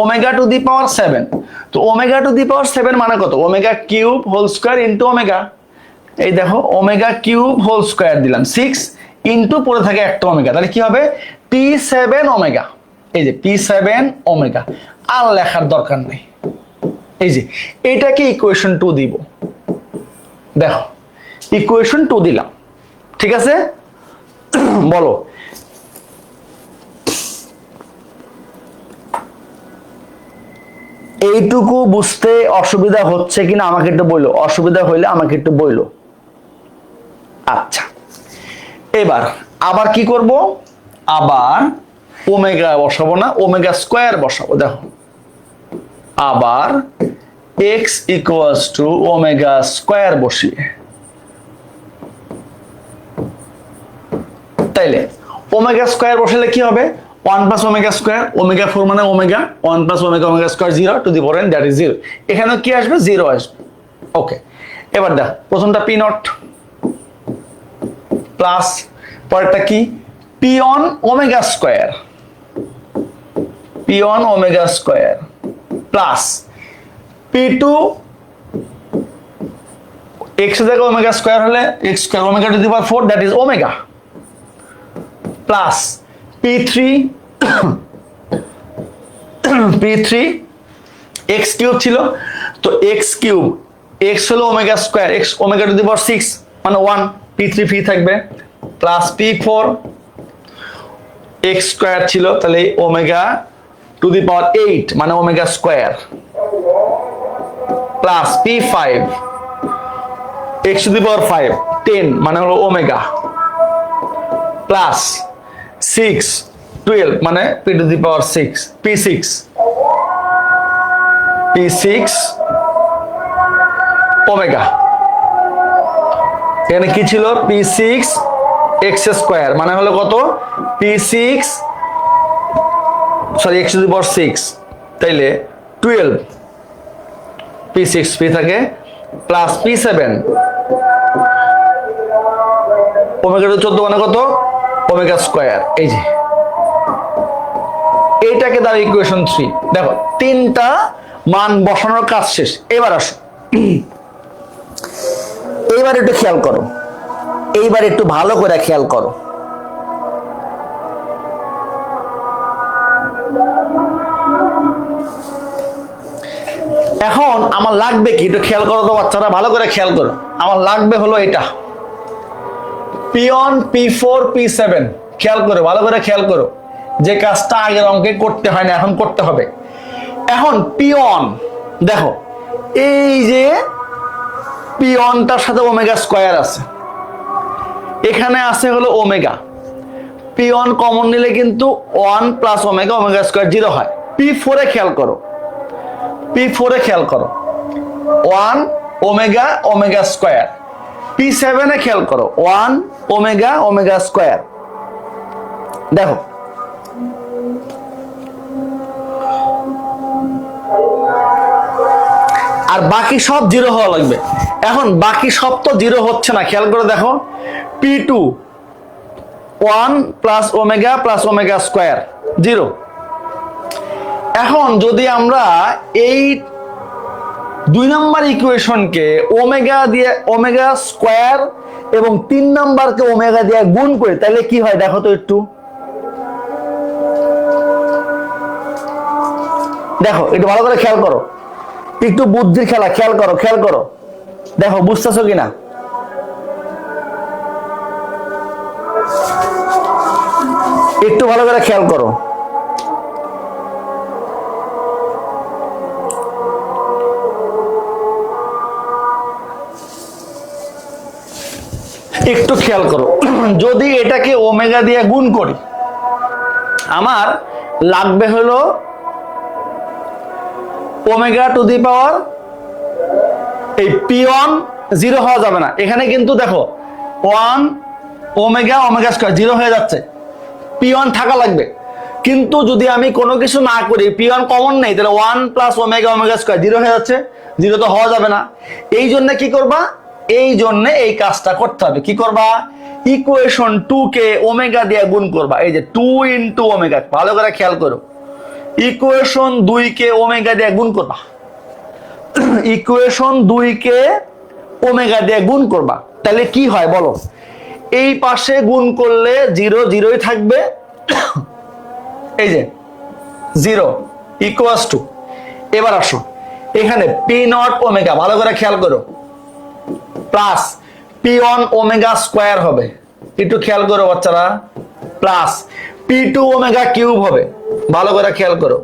ওমেগা টু দি পাওয়ার 7, তো ওমেগা টু দি পাওয়ার 7 মানে কত, omega cube whole square into omega, এই দেখো ওমেগা কিউব হোল স্কোয়ার দিলাম 6 ইন্টু পড়ে থাকে একটা ওমেগা, তাহলে কি হবে P7 ওমেগা, এই যে P7 ওমেগা, আর লেখার দরকার নেই, এই যে এটাকে ইকুয়েশন 2 দিব, দেখো ইকুয়েশন 2 দিলাম, ঠিক আছে বলো এইটুকু বুঝতে অসুবিধা হচ্ছে কিনা আমাকে একটু বললো, অসুবিধা হইলে আমাকে একটু বললো। আচ্ছা এবার আবার কি করব, আবার ওমেগা বসাবো না, ওমেগা স্কোয়ার বসাবো, দেখো আবার x equals to omega square বসিয়ে, তাইলে ওমেগা স্কোয়ার বসালে কি হবে, 1 প্লাস ওমেগা স্কোয়ার, ওমেগা 4 মানে omega, 1 plus omega square 0 to the power n, that is 0, এখানে কি আসবে 0 আসবে। ওকে এবার দেখ প্রথমটা পি নট প্লাস পরেরটা কি P one omega square, P one omega square plus P two x এর জায়গায় ওমেগা স্কোয়ার হলে x square omega to the power 4, that is omega plus P3 x cube ছিল, তো x কিউব x হলো omega square, x omega to the power 6 মানে 1, P3 free থাকবে plus P4 x square ছিল, তাহলে omega to the power 8 মানে omega square plus P5 x to the power 5 10 মানে হলো ওমেগা প্লাস 6 12 মানে p to the power 6 P6 omega, এখানে কি ছিল P6 x স্কোয়ার মানে হলো কত P6 sorry x to the power 6, তাইলে 12 P6 ফ্রি থাকে প্লাস P7 ওমেগা টু 14 মানে কত ওমেগা স্কোয়ার, এই যে এইটাকে দাও ইকুয়েশন 3, দেখো তিনটা মান বসানোর কাজ শেষ। এবার আসো এইবার একটু খেয়াল করো, এইবার একটু ভালো করে খেয়াল করো, এখন আমার লাগবে কি একটু খেয়াল করো তো বাচ্চারা, ভালো করে খেয়াল করো, আমার লাগবে হলো এটা P1 P4 P7, খেয়াল করো ভালো করে খেয়াল করো, যে কাজটা আগের অঙ্কে করতে হয় না এখন করতে হবে। এখন P1 দেখো এই যে P1টার সাথে ওমেগা স্কোয়ার আছে, এখানে আছে হলো ওমেগা, P1 কমন নিলে কিন্তু 1 প্লাস ওমেগা স্কোয়ার 0 হয়। P4 এ খেয়াল করো, P4 এ খেয়াল করো 1 ওমেগা স্কোয়ার, P7 এ খেয়াল করো 1 ওমেগা স্কোয়ার। দেখো আর বাকি সব জিরো হওয়া লাগবে। এখন বাকি সব তো জিরো হচ্ছে না, খেয়াল করে দেখো। P2 1 plus omega square 0। এখন যদি আমরা এই 2 নম্বর ইকুয়েশনকে ওমেগা দিয়ে ওমেগা স্কোয়ার এবং 3 নম্বরকে ওমেগা দিয়ে গুণ করি, তাহলে কি হয় দেখো তো একটু। দেখো একটু ভালো করে খেয়াল করো, একটু বুদ্ধির খেলা, খেয়াল করো দেখো বুঝতেছো কিনা। একটু ভালো করে খেয়াল করো। একটু খেয়াল করো, যদি এটাকে ওমেগা দিয়ে গুণ করি, আমার লাগবে হলো ওমেগা টু দি পাওয়ার, এই P1 জিরো হওয়া যাবে না এখানে, কিন্তু দেখো 1 ওমেগা স্কয়ার জিরো হয়ে যাচ্ছে, P1 থাকা লাগবে। কিন্তু যদি আমি কোনো কিছু না করি, P1 কমন নেই, তাহলে 1 প্লাস ওমেগা স্কয়ার জিরো হয়ে যাচ্ছে, জিরো তো হওয়া যাবে না। এই জন্য কি করবা, এই জন্য এই কাজটা করতে হবে। কি করবা, ইকুয়েশন 2 কে ওমেগা দিয়ে গুণ করবা। এই যে 2 ইনটু ওমেগা, ভালো করে খেয়াল করো, ইকুয়েশন 2 কে ওমেগা দিয়ে গুণ করবা। ইকুয়েশন 2 কে ওমেগা দিয়ে গুণ করবা, তাহলে কি হয় বলো। এই পাশে গুণ করলে জিরো জিরোই থাকবে, এই যে 0 ইকুয়ালস টু, এবার আসো এখানে P0 ওমেগা, ভালো করে খেয়াল করো, প্লাস P1 ওমেগা স্কোয়ার হবে, একটু খেয়াল করো বাচ্চারা, প্লাস P2 ওমেগা কিউব হবে, ভালো করে খেয়াল করো,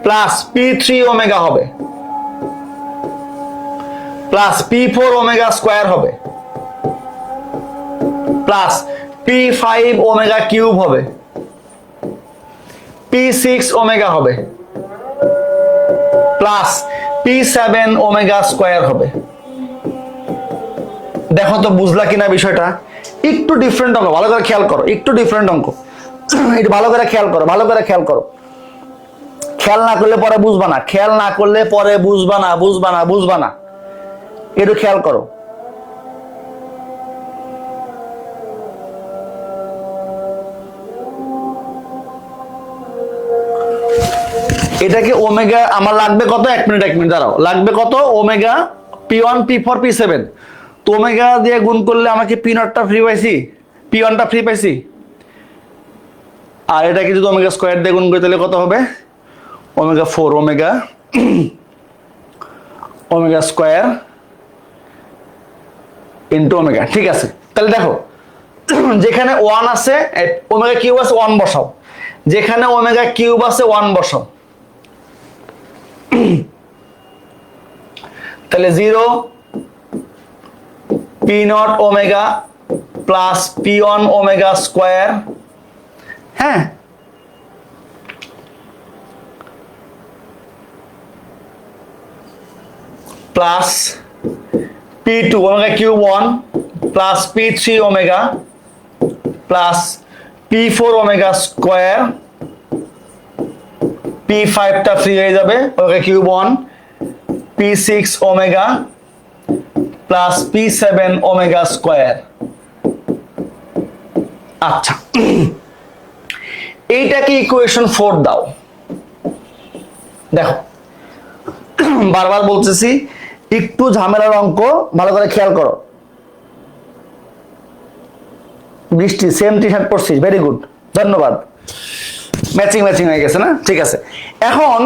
প্লাস P3 ওমেগা হবে, প্লাস P4 ওমেগা স্কোয়ার হবে, প্লাস P5 ওমেগা কিউব হবে, P6 ওমেগা হবে, প্লাস P7 ওমেগা স্কোয়ার হবে। দেখো তো বুঝলা কিনা বিষয়টা, একটু ডিফারেন্ট অঙ্ক, ভালো করে খেয়াল করো, একটু ডিফারেন্ট অঙ্ক, একটু ভালো করে খেয়াল করো, ভালো করে খেয়াল করো। খেয়াল না করলে পরে বুঝবা না, খেয়াল না করলে পরে বুঝবা না, একটু খেয়াল করো। এটাকে ওমেগা আমার লাগবে কত, এক মিনিট দাঁড়াও, লাগবে কত ওমেগা P1 P4 P7, তো ওমেগা দিয়ে গুণ করলে আমাকে P0টা ফ্রি পাইছি, P1টা ফ্রি পাইছি, আর এটাকে যদি ওমেগা স্কোয়ার দিয়ে গুণ করি তাহলে কত হবে, omega 4 omega square into omega. ঠিক আছে, তাহলে দেখো যেখানে 1 আছে ওমেগা কিউব আছে 1 বসাও, যেখানে ওমেগা কিউব আছে 1 বসাও, তাহলে 0 P0 omega plus P1 omega square, হ্যাঁ, plus P2 omega cube 1 plus P3 omega plus P4 omega square, P5টা ফ্রি হয়ে যাবে, omega cube 1, P6 omega plus P7 omega square. আচ্ছা, এইটাকে ইকুয়েশন 4 দাও। দেখো বারবার বলতেছি, একটু ঝামেলার অঙ্ক, ভালো করে খেয়াল করো। বৃষ্টি সেম টি শার্ট পরছিস, ভেরি গুড, ধন্যবাদ, ম্যাচিং হয়ে গেছে না, ঠিক আছে। এখন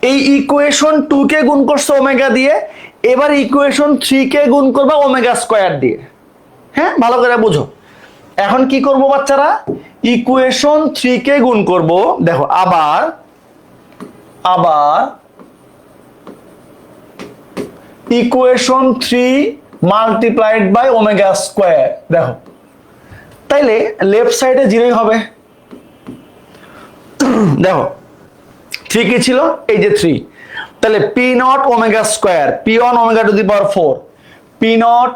এই ইকুয়েশন 2 কে গুণ করছো ওমেগা দিয়ে, এবার ইকুয়েশন 3 কে গুণ করবা ওমেগা স্কোয়ার দিয়ে, হ্যাঁ, ভালো করে বুঝো। এখন কি করব বাচ্চারা, ইকুয়েশন 3 কে গুণ করব, দেখো আবার equation 3 multiplied by omega square, দেখো তাইলে লেফট সাইডে 0 হবে। দেখো 3 কি ছিল, এই যে 3, তাহলে P0 omega square, P1 omega to the power 4, P0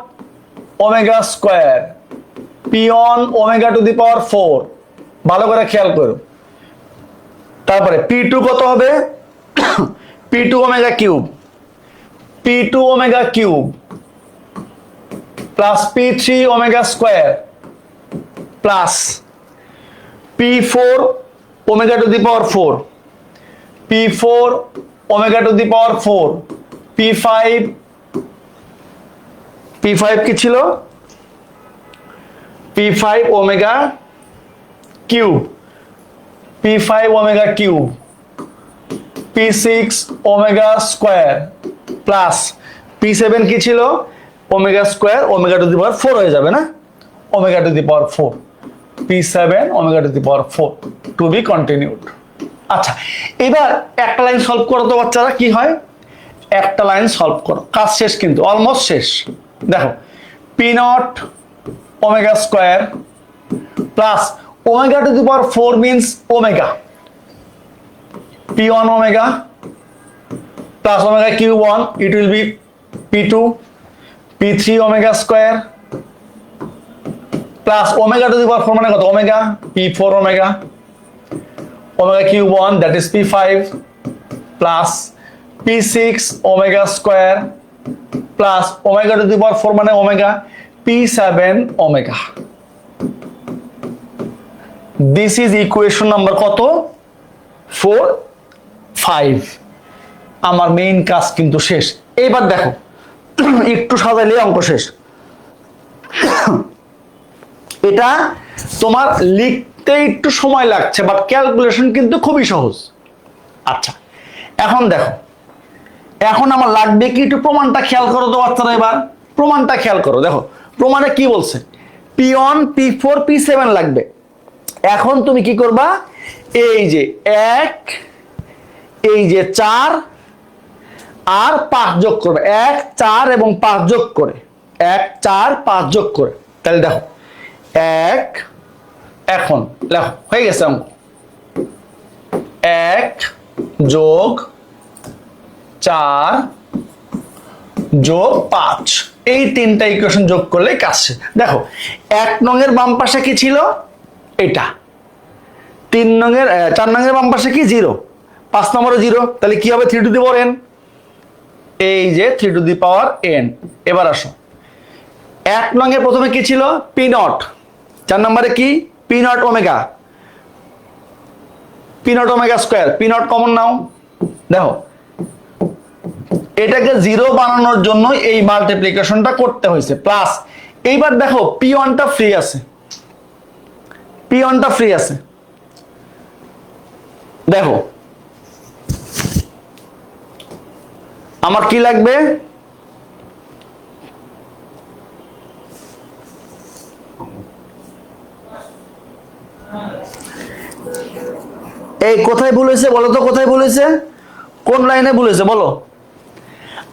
omega square, P1 omega to the power 4, ভালো করে খেয়াল করো। তারপরে P2 কত হবে, P2 omega cube, P2 omega cube plus P3 omega square plus P4 omega to the power 4, P4 omega to the power 4, P5 কি ছিল? P5 omega cube, P5 omega cube, P6 omega square plus P7 কি ছিল? omega square omega to the power 4 হয়ে যাবে না? omega to the power 4, P7 omega to the power 4 to be continued. আচ্ছা, এবার একটা লাইন সলভ করো তো বাচ্চারা, কি হয়? একটা লাইন সলভ করো, কাজ শেষ কিন্তু, অলমোস্ট শেষ। দেখো, P0 omega square plus omega to the power 4 means omega, P1 omega plus omega Q1, it will be P2, P3 omega square plus omega to the power 4 মানে কত? omega, P4 omega, omega Q1 that is P5 plus P6 omega square plus omega to the power 4 মানে omega, P7 omega. This is equation number কত? 4, 5. আমার main কাজ কিন্তু শেষ। এবার দেখো, একটু সাজাইলে অঙ্ক শেষ। এটা তোমার লিখতে একটু সময় লাগছে, বাট ক্যালকুলেশন কিন্তু খুবই সহজ। আচ্ছা, এখন দেখো, এখন আমার লাগবে কি, একটু প্রমাণটা খেয়াল করো তো বাচ্চারা। এবার প্রমাণটা খেয়াল করো, দেখো প্রমাণে কি বলছে? P1 P4 P7 লাগবে। এখন তুমি কি করবা? এই যে 1, এই যে 4 আর 5 যোগ করবে, 1 4 এবং 5 যোগ করে, 1 4 5 যোগ করে, তাহলে দেখো 1, এখন লেখো, হয়ে গেছে অঙ্ক। 1 যোগ 4 যোগ 5, এই তিনটা ইকুয়েশন যোগ করলে কাজ শেষ। দেখো, 1 নংয়ের বাম পাশে কি ছিল? এটা। 4 নংয়ের বাম পাশে কি? 0, 5 নম্বরে 0, তাহলে কি হবে? 3 টু দি পাওয়ার n, এই যে 3 টু দি পাওয়ার n। এবার আসো, 1 নংয়ের প্রথমে কি ছিল? P0, 4 নম্বরে কি? P0 omega, P0 omega square, P0 common নাও। দেখো, এটাকে 0 বানানোর জন্য এই মাল্টিপ্লিকেশনটা করতে হয়েছে, প্লাস এইবার দেখো P1টা ফ্রি আছে, P1টা ফ্রি আছে। দেখো আমার কি লাগবে? এই কোথায় ভুল হয়েছে বলো তো? কোথায় ভুল হয়েছে? কোন লাইনে ভুল হয়েছে বলো?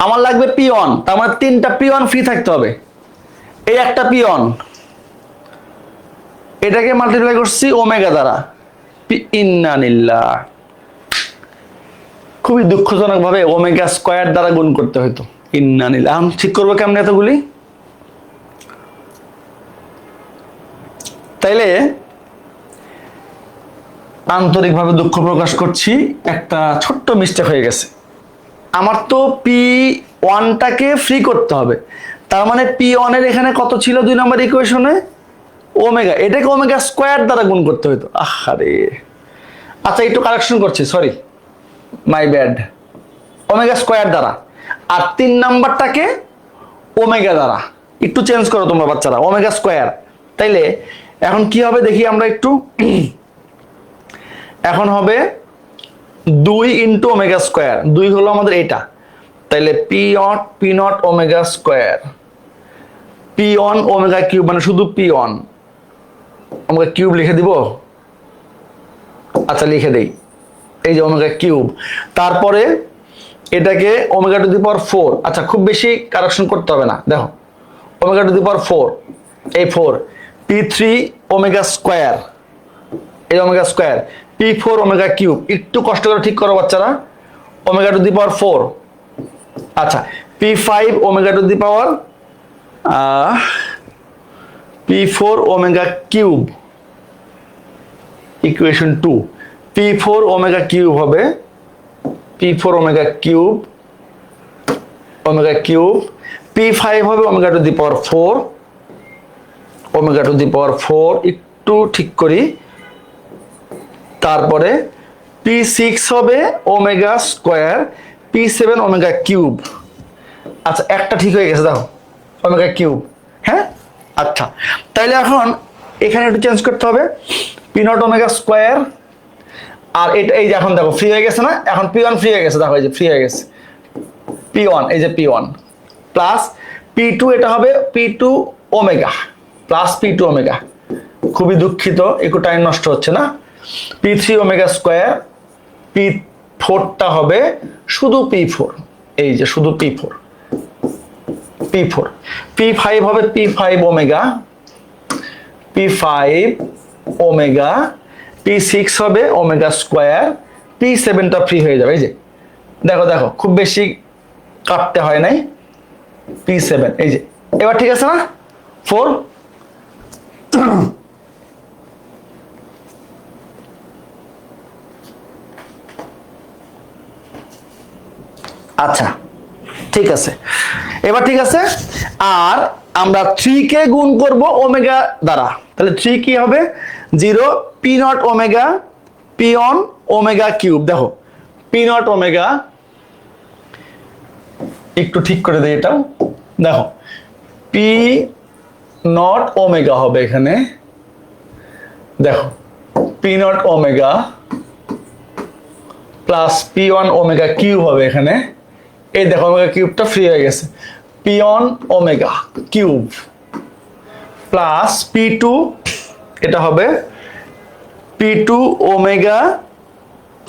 আমার লাগবে P1, তার মানে 3টা P1 ফ্রি থাকতে হবে। এই একটা P1, এটাকে মাল্টিপ্লাই করছি ওমেগা দ্বারা, ইন্নালিল্লাহ, খুবই দুঃখজনক ভাবে ওমেগা স্কয়ার দ্বারা গুণ করতে হতো। ইন্নালিল্লাহ, আমি ঠিক করবো কেমনে এতগুলি? তাইলে আন্তরিকভাবে দুঃখ প্রকাশ করছি, একটা ছোট্ট মিস্টেক হয়ে গেছে। আমার তো P1টাকে ফ্রি করতে হবে, তার মানে P1 এর এখানে কত ছিল 2 নম্বর ইকুয়েশনে? ওমেগা, এটাকে ওমেগা স্কয়ার দ্বারা গুণ করতে হতো। আহারে, আচ্ছা একটু কারেকশন করছি, sorry, my bad, omega square দ্বারা। আর 3 নাম্বারটাকে ওমেগা দ্বারা, একটু চেঞ্জ করো তোমরা বাচ্চারা, ওমেগা স্কয়ার। তাইলে এখন কি হবে দেখি আমরা একটু, এখন হবে 2 ইন্টু ওমেগা স্কয়ার, 2 হলো আমাদের এটা, তাইলে P0 omega square, P1 omega cube, মানে শুধু P1 ওমেগা কিউব লিখে দিব। আচ্ছা লিখে দেই, এই যে ওমেগা কিউব, তারপরে এটাকে ওমেগা টু দি পাওয়ার 4। আচ্ছা খুব বেশি কারেকশন করতে হবে না, দেখো ওমেগা টু দি পাওয়ার 4, এই 4, P3 ওমেগা স্কয়ার, এই omega square, P4 omega cube, একটু কষ্ট করে ঠিক করো বাচ্চারা, ওমেগা টু দি পাওয়ার 4। আচ্ছা P5 omega to the power P4 omega cube, equation 2, P4 omega cube হবে P4 omega cube omega cube, P5 হবে omega to the power 4, omega to the power 4 একটু ঠিক করি, তারপরে P6 হবে omega square, P7 omega cube. আচ্ছা একটা ঠিক হয়ে গেছে, দেখো ওমেগা কিউব। হ্যাঁ আচ্ছা, তাইলে এখন এখানে একটু চেঞ্জ করতে হবে, P0 ওমেগা স্কোয়ার, আর এটা এই যে এখন দেখো ফ্রি হয়ে গেছে না, এখন P1 ফ্রি হয়ে গেছে, দেখো এই যে ফ্রি হয়ে গেছে P1, এই যে P1 প্লাস P2, এটা হবে P2 omega plus P2 omega, খুবই দুঃখিত একটু টাইম নষ্ট হচ্ছে না, P3 ওমেগা স্কোয়ার, P4টা হবে শুধু P4, এই যে শুধু P4, P5 হবে P5 omega, P5 omega, P6 হবে ওমেগা স্কোয়ার, P7টা ফ্রি হয়ে যাবে, এই যে দেখো দেখো খুব বেশি কাটতে হয় নাই, P7 এই যে, এবার ঠিক আছে না 4। আচ্ছা ঠিক আছে, এবার ঠিক আছে, আর আমরা 3 কে গুণ করব ওমেগা দ্বারা, তাহলে 3 কি হবে 0, P0 omega, P1 omega cube, দেখো P0 ওমেগা, একটু ঠিক করে দেই এটা, দেখো P0 ওমেগা হবে এখানে, দেখো P0 omega plus P1 omega cube হবে এখানে, এই দেখো ওমেগা কিউবটা ফ্রি হয়ে গেছে, P1 omega cube plus P2, এটা হবে P2 omega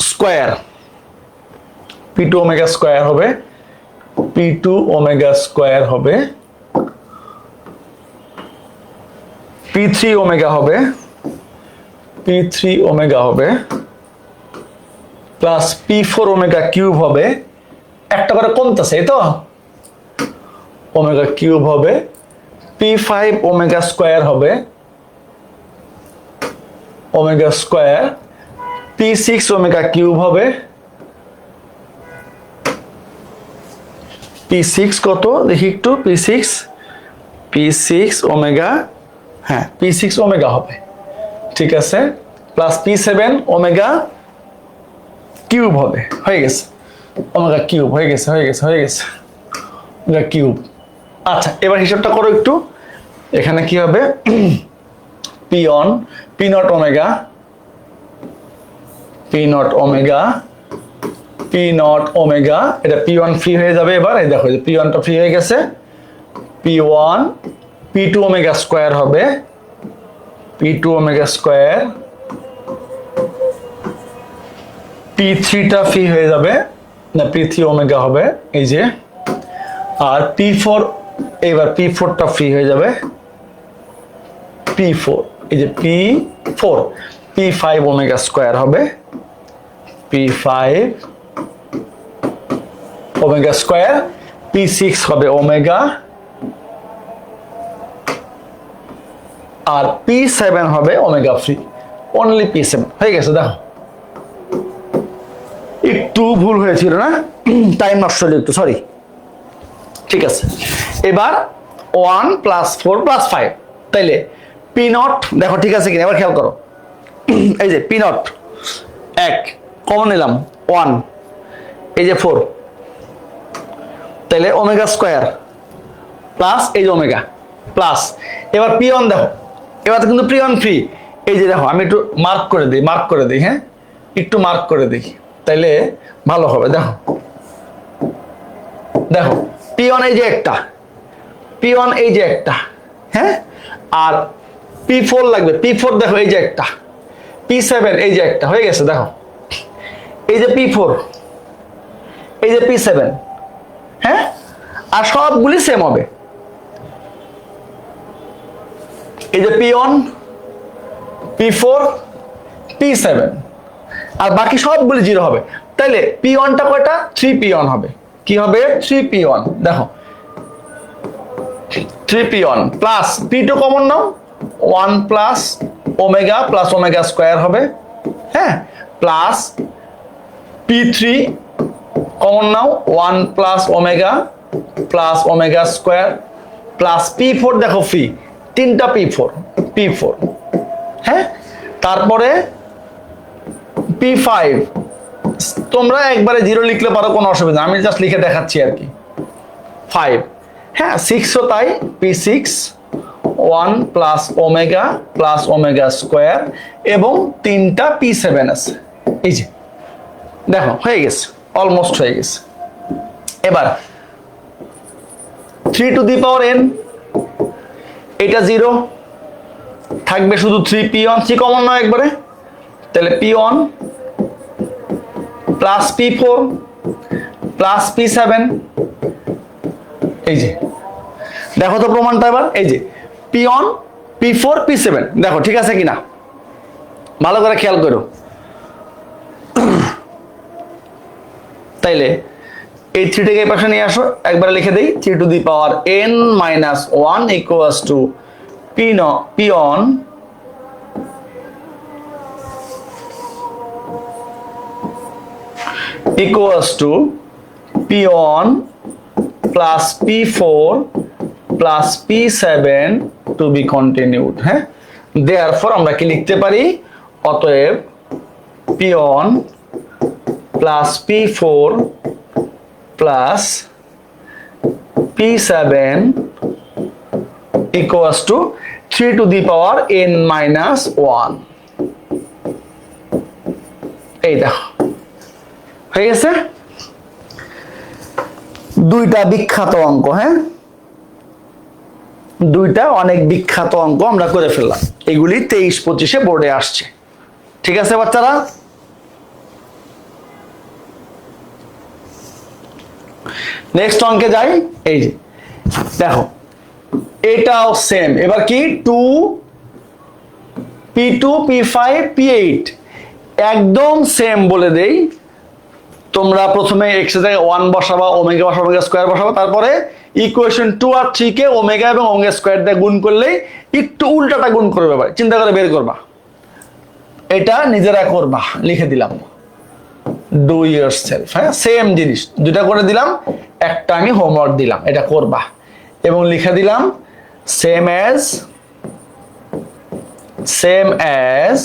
square, P2 omega square হবে, P2 ওমেগা স্কোয়ার হবে, P3 ওমেগা হবে, P3 ওমেগা হবে প্লাস P4 ওমেগা কিউব হবে, একটা করে কমতেছে এই তো, ওমেগা কিউব হবে, P5 ওমেগা স্কোয়ার হবে, omega square, P6 omega cube হবে, P6 কত দেখি একটু, P6 ওমেগা, হ্যাঁ P6 ওমেগা হবে, ঠিক আছে, প্লাস P7 ওমেগা কিউব হবে, হয়ে গেছে ওমেগা কিউব, হয়ে গেছে ওমেগা কিউব। আচ্ছা এবার হিসাবটা করো একটু, এখানে কি হবে P0 ওমেগা, এটা P1 ফ্রি হয়ে যাবে, এবার এই দেখো P1টা ফ্রি হয়ে গেছে, P1, P2 ওমেগা স্কোয়ার হবে, P2 ওমেগা স্কোয়ার, P3টা ফ্রি হয়ে যাবে না, P3 ওমেগা হবে এই যে, আর P4, এবার P4টা ফ্রি হয়ে যাবে, P4 এই যে P4, P5 ওমেগা স্কোয়ার হবে, P5 ওমেগা স্কোয়ার, P6 হবে ওমেগা, আর P7 হবে ওমেগা ফ্রি, অনলি P7 হয়ে গেছে। দেখো একটু ভুল হয়েছিল না, টাইম নষ্ট হলো একটু, সরি। ঠিক আছে, এবার 1 + 4 + 5, তাইলে P0 দেখো ঠিক আছে কিনা, এবার খেয়াল করো, এই যে P0 1 কমন নিলাম, 1 এই যে 4, তাইলে ওমেগা স্কোয়ার প্লাস এই যে ওমেগা প্লাস, এবার P1 দেখো, এবার তো কিন্তু P1 ফ্রি, এই যে দেখো আমি একটু মার্ক করে দিই, হ্যাঁ একটু মার্ক করে দিই, তাইলে ভালো হবে। দেখো দেখো P1 এই যে একটা, P1 এই যে একটা, হ্যাঁ, আর P4 লাগবে, P4 দেখো এই যে একটা, P7 এই যে একটা, হয়ে গেছে। দেখো এই যে P4, এই যে P7, হ্যাঁ, আর সবগুলি সেম হবে, এই যে P1, P4, P7, আর বাকি সবগুলি 0 হবে। তাইলে P1টা কয়টা, 3P1 হবে, কি হবে 3P1, দেখো 3P1 প্লাস P2 কমন নাও, 1 plus omega plus omega square হবে, হ্যাঁ, প্লাস P3 কমন নাও, 1 plus omega plus omega square plus P4, দেখো ফি তিনটা P4, হ্যাঁ, তারপরে P5, তোমরা একবারে 0 লিখলে পারো, কোনো অসুবিধা, আমি জাস্ট লিখে দেখাচ্ছি আর কি। 5, হ্যাঁ 6ও তাই, P6 1 প্লাস ওমেগা স্কোয়ার এবং তিনটা P7 আছে। এই যে দেখো হয়ে গেছে, অলমোস্ট হয়ে গেছে। এবার 3 টু দি পাওয়ার n, এটা 0 থাকবে, শুধু 3P1, 3 কমন নয় একবারে, তাহলে P1 plus P4 plus P7। এই যে দেখো তো প্রমাণটা এবার, এই যে P1 P4 P7, দেখো ঠিক আছে কিনা, ভালো করে খেয়াল করো। তাইলে এই 3 টাকে এই পাশে নিয়ে আসো, একবারে লিখে দেই 3 to the power n minus 1 equals to P1 equals to P1 plus P4 plus P7 to be continued, হ্যাঁ, therefore আমরা কি লিখতে পারি, অতএব P1 plus P4 plus P7 equals to 3 to the power n minus 1। এই দেখো হয়ে গেছে, দুইটা বিখ্যাত অঙ্ক, হ্যাঁ দুইটা অনেক বিখ্যাত অঙ্ক আমরা করে ফেললাম, এগুলি 23-25 বোর্ডে আসছে। ঠিক আছে বাচ্চারা, নেক্সট অঙ্কে যাই। এই যে দেখো এটাও সেম, এবার কি 2 P2 P5 P8 একদম সেম বলে দেই। তোমরা প্রথমে x এর জায়গায় 1 বসাবা, ওমেগা বসাবা, ওমেগা স্কয়ার বসাবা, তারপরে ইকুয়েশন 2 আর 3 কে ওমেগা এবং ওমেগা স্কয়ার দিয়ে গুণ করলে একটু উল্টাটা গুণ করবে ভাই, চিন্তা করে বের করবা, এটা নিজেরা করবা, লিখে দিলাম ডু ইয়োরসেলফ, হ্যাঁ সেম জিনিস দুটা করে দিলাম, একটা আমি হোমওয়ার্ক দিলাম, এটা করবা এবং লিখে দিলাম সেম অ্যাজ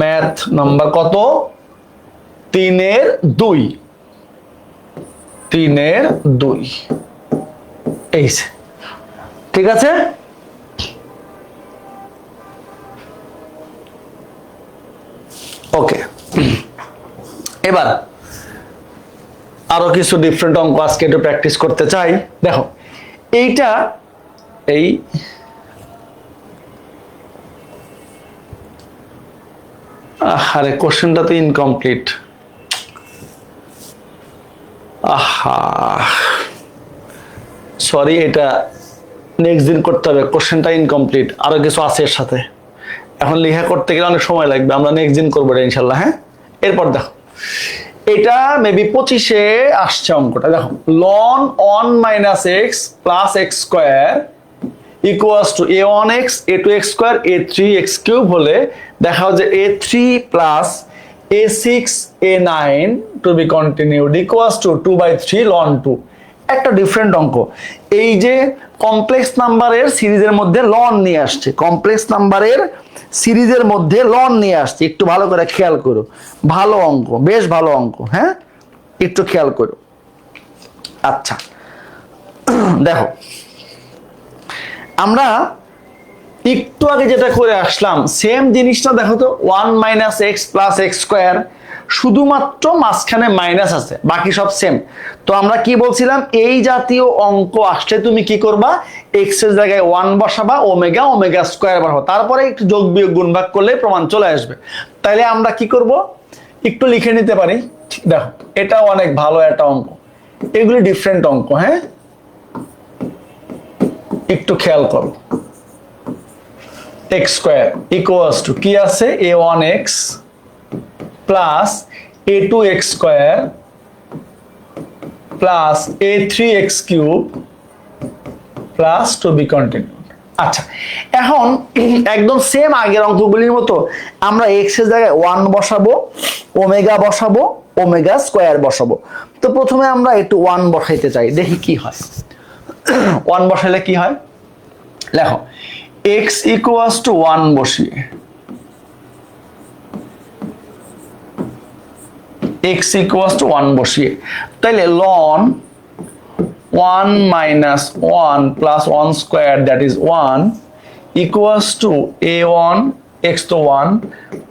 ম্যাথ নাম্বার কত, 3-এর 2, এই ঠিক আছে। ওকে, এবার আরো কিছু ডিফারেন্ট অঙ্ক আজকে একটু প্র্যাকটিস করতে চাই। দেখো এইটা এই আরে কোশ্চেনটা তো ইনকমপ্লিট, সরি, এটা নেক্সট দিন করতে হবে, কোশ্চেনটা ইনকমপ্লিট, আরো কিছু আছে এর সাথে, এখন লেখা করতে গেলে অনেক সময় লাগবে, আমরা নেক্সট দিন করবো ইনশাল্লাহ, হ্যাঁ। এরপর দেখো এটা মেবি 25-এ আসছে অঙ্কটা, দেখো ln 1 minus x plus x square equals to a1x a2x square a3x cube হলে দেখাও যে a3 plus a6 a9 to be continued equals to 2/3 ln 2। একটা ডিফারেন্ট অঙ্ক, এই যে কমপ্লেক্স নাম্বারের সিরিজের মধ্যে লন নিয়ে আসছে, কমপ্লেক্স নাম্বারের সিরিজের মধ্যে লন নিয়ে আসছে, একটু ভালো করে খেয়াল করো, ভালো অঙ্ক, বেশ ভালো অঙ্ক, হ্যাঁ একটু খেয়াল করো। আচ্ছা দেখো আমরা একটু আগে যেটা করে আসলাম সেম জিনিসটা দেখো তো, 1 minus x plus x square, শুধুমাত্র মাঝখানে মাইনাস আছে, বাকি সব সেম। তো আমরা কি বলছিলাম, এই জাতীয় অঙ্ক আসলে তুমি কি করবা, এক্স এর জায়গায় 1 বসাবা, ওমেগা ওমেগা স্কোয়ার বসাবা, তারপরে একটু যোগ বিয়োগ গুণ ভাগ করলে প্রমাণ চলে আসবে। তাইলে আমরা কি করব, একটু লিখে নিতে পারি। দেখো এটা অনেক ভালো একটা অঙ্ক, এগুলি ডিফারেন্ট অঙ্ক, হ্যাঁ একটু খেয়াল করো। এক্স স্কোয়ার ইকুয়ালস টু কি আছে, a1x plus a2x square plus a3x cube plus to be continued. আচ্ছা এখন একদম সেম আগের অঙ্কগুলির মতো আমরা এক্স এর জায়গায় 1 বসাবো, ওমেগা বসাবো, ওমেগা স্কোয়ার বসাবো। তো প্রথমে আমরা একটু 1 বসাইতে চাই, দেখি কি হয়। 1 বসাইলে কি হয়, লেখো x ইকুয়ালস টু 1 বসিয়ে x ইকুয়ালস টু 1 বসিয়ে তাইলে ln 1 minus 1 plus 1 square that is 1 equals to a1 x to 1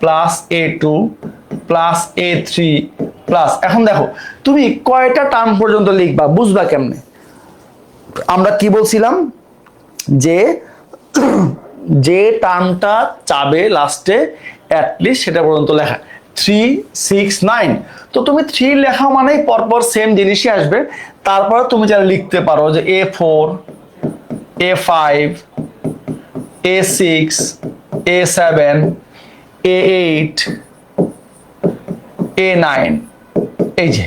plus a2 plus a3 plus, এখন দেখো তুমি কয়টা টার্ম পর্যন্ত লিখবা, বুঝবা কেমনে? আমরা কি বলছিলাম যে যে টার্মটা চাবে লাস্টে অ্যাটলিস্ট সেটা পর্যন্ত লেখা 3 6 9। তো তুমি 3 লেখা মানে পরপর সেম জিনিসই আসবে। তারপর তুমি যা লিখতে পারো যে a4 a5 a6 a7 a8 a9। এই যে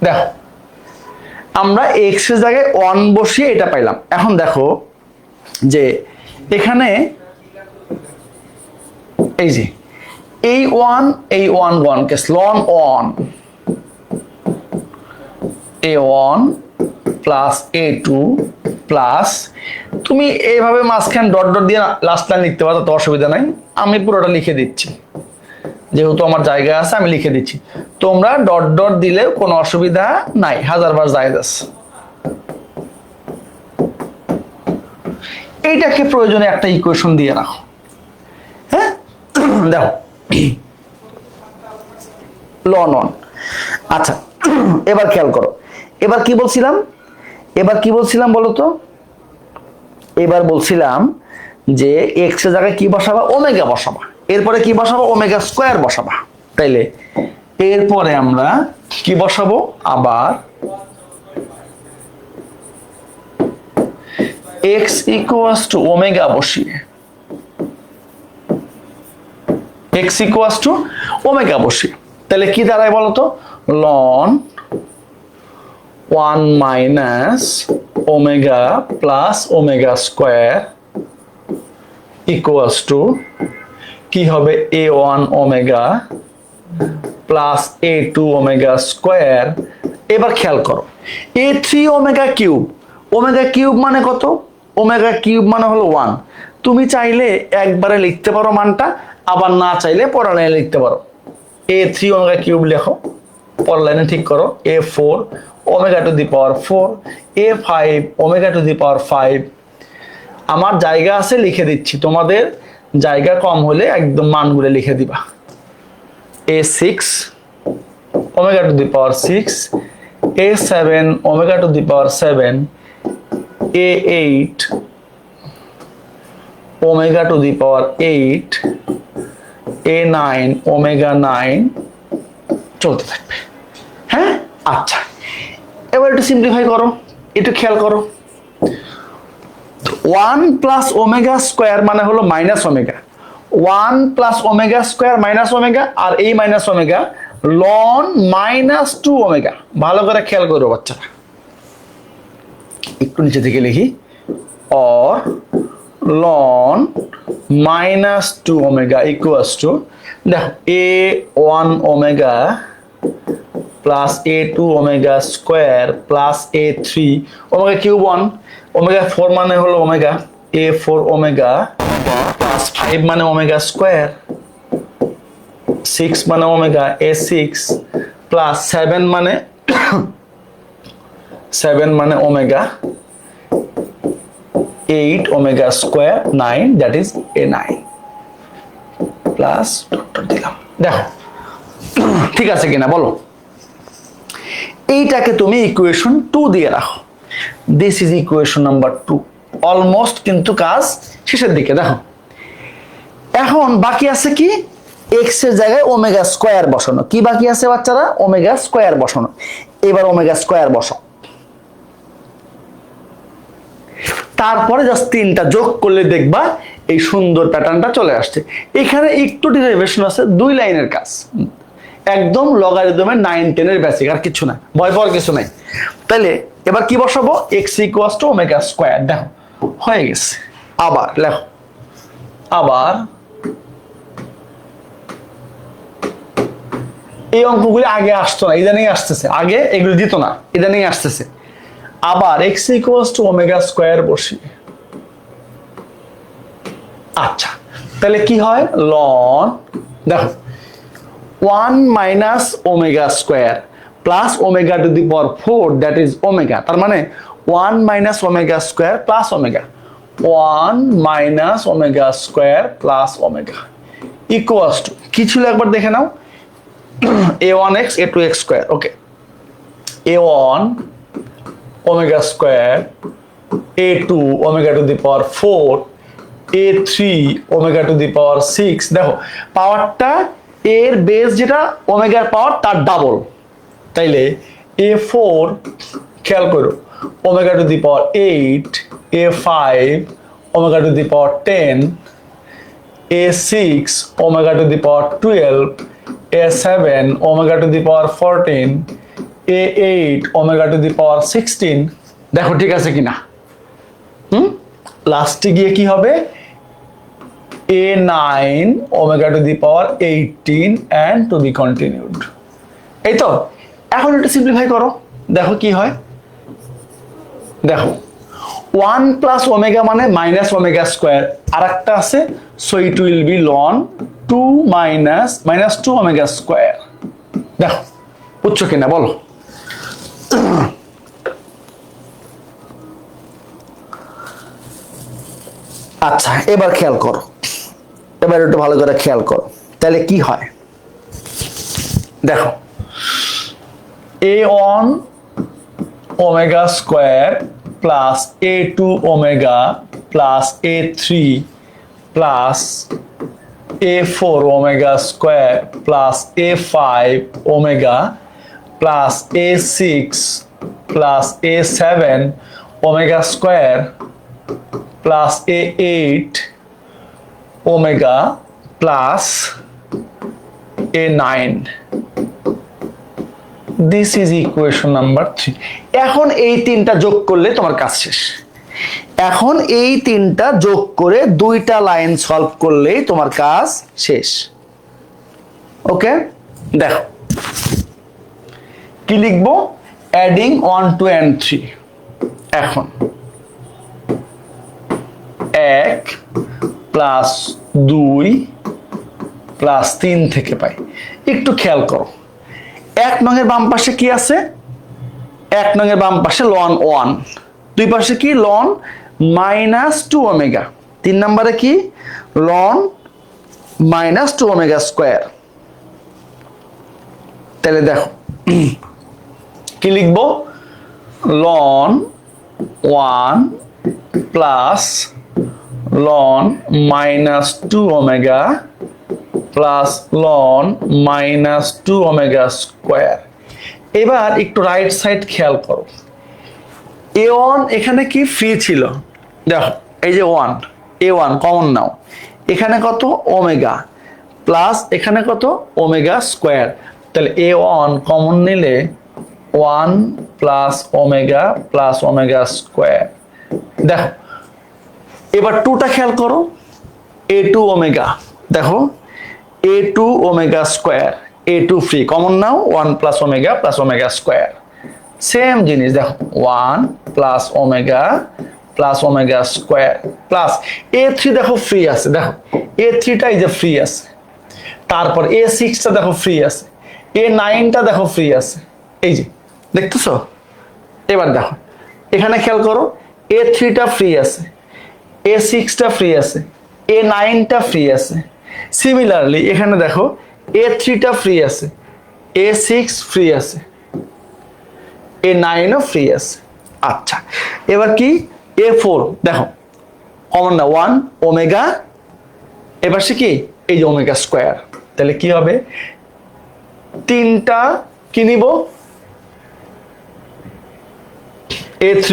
দেখো আমরা x এর জায়গায় 1 বসিয়ে এটা পাইলাম। এখন দেখো যে এখানে এই যে এই 1 কে ln 1 a1 plus a2 plus, তুমি এইভাবে মাঝখানে ডট ডট দিয়ে লাস্ট লাইন লিখতে পারো, তো অসুবিধা নাই। আমি পুরোটা লিখে দিচ্ছি, যেহেতু আমার জায়গা আছে আমি লিখে দিচ্ছি। তোমরা ডট ডট দিলে কোনো অসুবিধা নাই, 1000বার জায়েজ আছে। এইটাকে প্রয়োজনে একটা ইকুয়েশন দিয়ে রাখো। হ্যাঁ দেখো ln 1। আচ্ছা এবার খেয়াল করো, এবার কি বলছিলাম বলো তো? এবার বলছিলাম যে x এর জায়গায় কি বসাবা, ওমেগা বসাবা। এরপরে কি বসাবো, ওমেগা স্কোয়ার বসাবা। তাইলে এরপরে আমরা কি বসাবো, আবার x ইকুয়ালস টু ওমেগা বসিয়ে x ইকুয়ালস টু ওমেগা বসিয়ে তাহলে কি দাঁড়ায় বলতো, ln 1 minus omega plus omega square equals to কি হবে, a1 omega plus a2 omega square. এবার খেয়াল করো a3 omega cube, omega cube মানে কত, ওমেগা কিউব মানে হলো 1। তুমি চাইলে একবারে লিখতে পারো মানটা, আবার না চাইলে পরের লাইনে লিখতে পারো। a3 ওমেগা কিউব লেখো, পরের লাইনে ঠিক করো a4 omega to the power 4 a5 omega to the power 5। আমার জায়গা আছে লিখে দিচ্ছি, তোমাদের জায়গা কম হলে একদম মানগুলো লিখে দিবা। a6 omega to the power 6 a7 omega to the power 7 a8 omega to the power 8 a9 omega 9 চলতে থাকবে। হ্যাঁ আচ্ছা এবার একটু সিম্পলিফাই করো, একটু খেয়াল করো। 1 প্লাস ওমেগা স্কোয়ার মানে হলো minus omega, 1 plus omega square minus omega, আর এই minus omega ln minus 2 omega. ভালো করে খেয়াল করো বাচ্চারা, একটু নিচে থেকে লিখি, or ln minus 2 omega equals two, দেখো a1 omega plus a2 omega square plus a3 omega cube 1 omega 4 মানে হলো ওমেগা a4 ওমেগা প্লাস 5 মানে ওমেগা স্কোয়ার 6 মানে ওমেগা a6 প্লাস 7 মানে omega 8 omega square 9 that is a9 plus dot দিলাম। দেখো ঠিক আছে কিনা বলো? এইটাকে তুমি ইকুয়েশন 2 দিয়ে রাখো। This is equation number 2। Almost কিন্তু কাজ শেষের দিকে। দেখো এখন বাকি আছে কি, এক্স এর জায়গায় ওমেগা স্কোয়ার বসানো। কি বাকি আছে বাচ্চারা? ওমেগা স্কোয়ার বসানো। এবার ওমেগা স্কোয়ার বসাও, তারপরে জাস্ট 3টা যোগ করলে দেখবা এই সুন্দর প্যাটার্নটা চলে আসছে। এখানে একটু ডেরিভেশন আছে, 2 লাইনের কাজ, একদম লগারিদমের 9 10 এর বেসিক, আর কিছু না, ভয় পাওয়ার কিছু নাই। তাহলে এবার কি বসাবো, x equals to omega square. দেখো হয়ে গেছে। আবার লেখো, আবার এই অঙ্কগুলি আগে আসতো না, ইদানিং আসতেছে, আগে এগুলো দিত না, ইদানিং আসতেছে। আবার x equals to omega square বসি। আচ্ছা, তাহলে কি হয়, লন দেখো 1 minus omega square plus omega to the power 4 that is omega, তার মানে 1 minus omega square plus omega, 1 minus omega square plus omega equals to কি ছিল একবার দেখে নাও, a1x a2x square, okay, a1 omega square, a2 omega to the power 4, a3 omega to the power 6। দেখো পাওয়ারটা এর বেস যেটা ওমেগার পাওয়ার তার ডাবল, তাইলে a4 খেয়াল করো omega to the power 8, a5 omega to the power 10, a6 omega to the power 12, a7 omega to the power 14, a8 omega to the power 16। দেখো ঠিক আছে কিনা, লাস্টে গিয়ে কি হবে, a9 omega to the power 18 and to be continued। এই তো, এখন এটা সিম্পলিফাই করো, দেখো কি হয়, দেখো 1 প্লাস ওমেগা মানে মাইনাস ওমেগা স্কোয়ার, আর একটা আছে, সো ইট উইল বি লন 2 মাইনাস 2 ওমেগা স্কোয়ার। দেখো বুঝছো কিনা বলো। আচ্ছা এবার খেয়াল করো, এবার একটু ভালো করে খেয়াল করো, তাহলে কি হয় দেখো, a1 omega square plus a2 omega plus a3 plus a4 omega square plus a5 omega plus a6 plus a7 omega square plus a8 omega plus a9। This is equation number 3। এখন এই তিনটা যোগ করলে তোমার কাজ শেষ। এখন এই তিনটা যোগ করে দুইটা লাইন সলভ করলেই তোমার কাজ শেষ। ওকে, দেখো কি লিখবো, অ্যাডিং 1 2 and 3। এখন 1 প্লাস 2 প্লাস 3 থেকে পাই, একটু খেয়াল করো, 1 নংয়ের বাম পাশে কি আছে, 1 নংয়ের বাম পাশে লন 1, দুই পাশে কি লন মাইনাস 2 ওমেগা, 3 নম্বরে কি লন মাইনাস 2 ওমেগা স্কোয়ার। তাহলে দেখো কি লিখবো, লন 1 প্লাস লন মাইনাস 2 ওমেগা প্লাস লন মাইনাস 2 ওমেগা স্কোয়ার। এবার একটু রাইট সাইড খেয়াল করো, a1 এখানে কি ফ্রি ছিল, দেখো এই যে 1, a1 কমন নাও, এখানে কত ওমেগা প্লাস এখানে কত ওমেগা স্কোয়ার, তাহলে a1 কমন নিলে 1 প্লাস ওমেগা স্কোয়ার। দেখো এবার 2টা খেয়াল করো, a2 ওমেগা, দেখো a2 omega square, a2 free common নাও, 1 প্লাস ওমেগা স্কোয়ার, সেম জিনিস দেখো 1 plus omega square plus a3 দেখো ফ্রি আছে, দেখো a3টা এই যে ফ্রি আছে, তারপর a6টা দেখো ফ্রি আছে, a9টা দেখো ফ্রি আছে, এই যে দেখতেছো। এবার দেখো এখানে খেয়াল করো, a3টা ফ্রি আছে, a6টা ফ্রি আছে, a9টা ফ্রি আছে। সিমিলারলি এখানে দেখো a3টা ফ্রি আছে, a6 ফ্রি আছে, a9ও ফ্রি আছে। আচ্ছা এবার কি a4 দেখো কমন না 1 ওমেগা, এবার সে কি এই যে ওমেগা স্কোয়ার, তাহলে কি হবে, তিনটা কি নিব, a3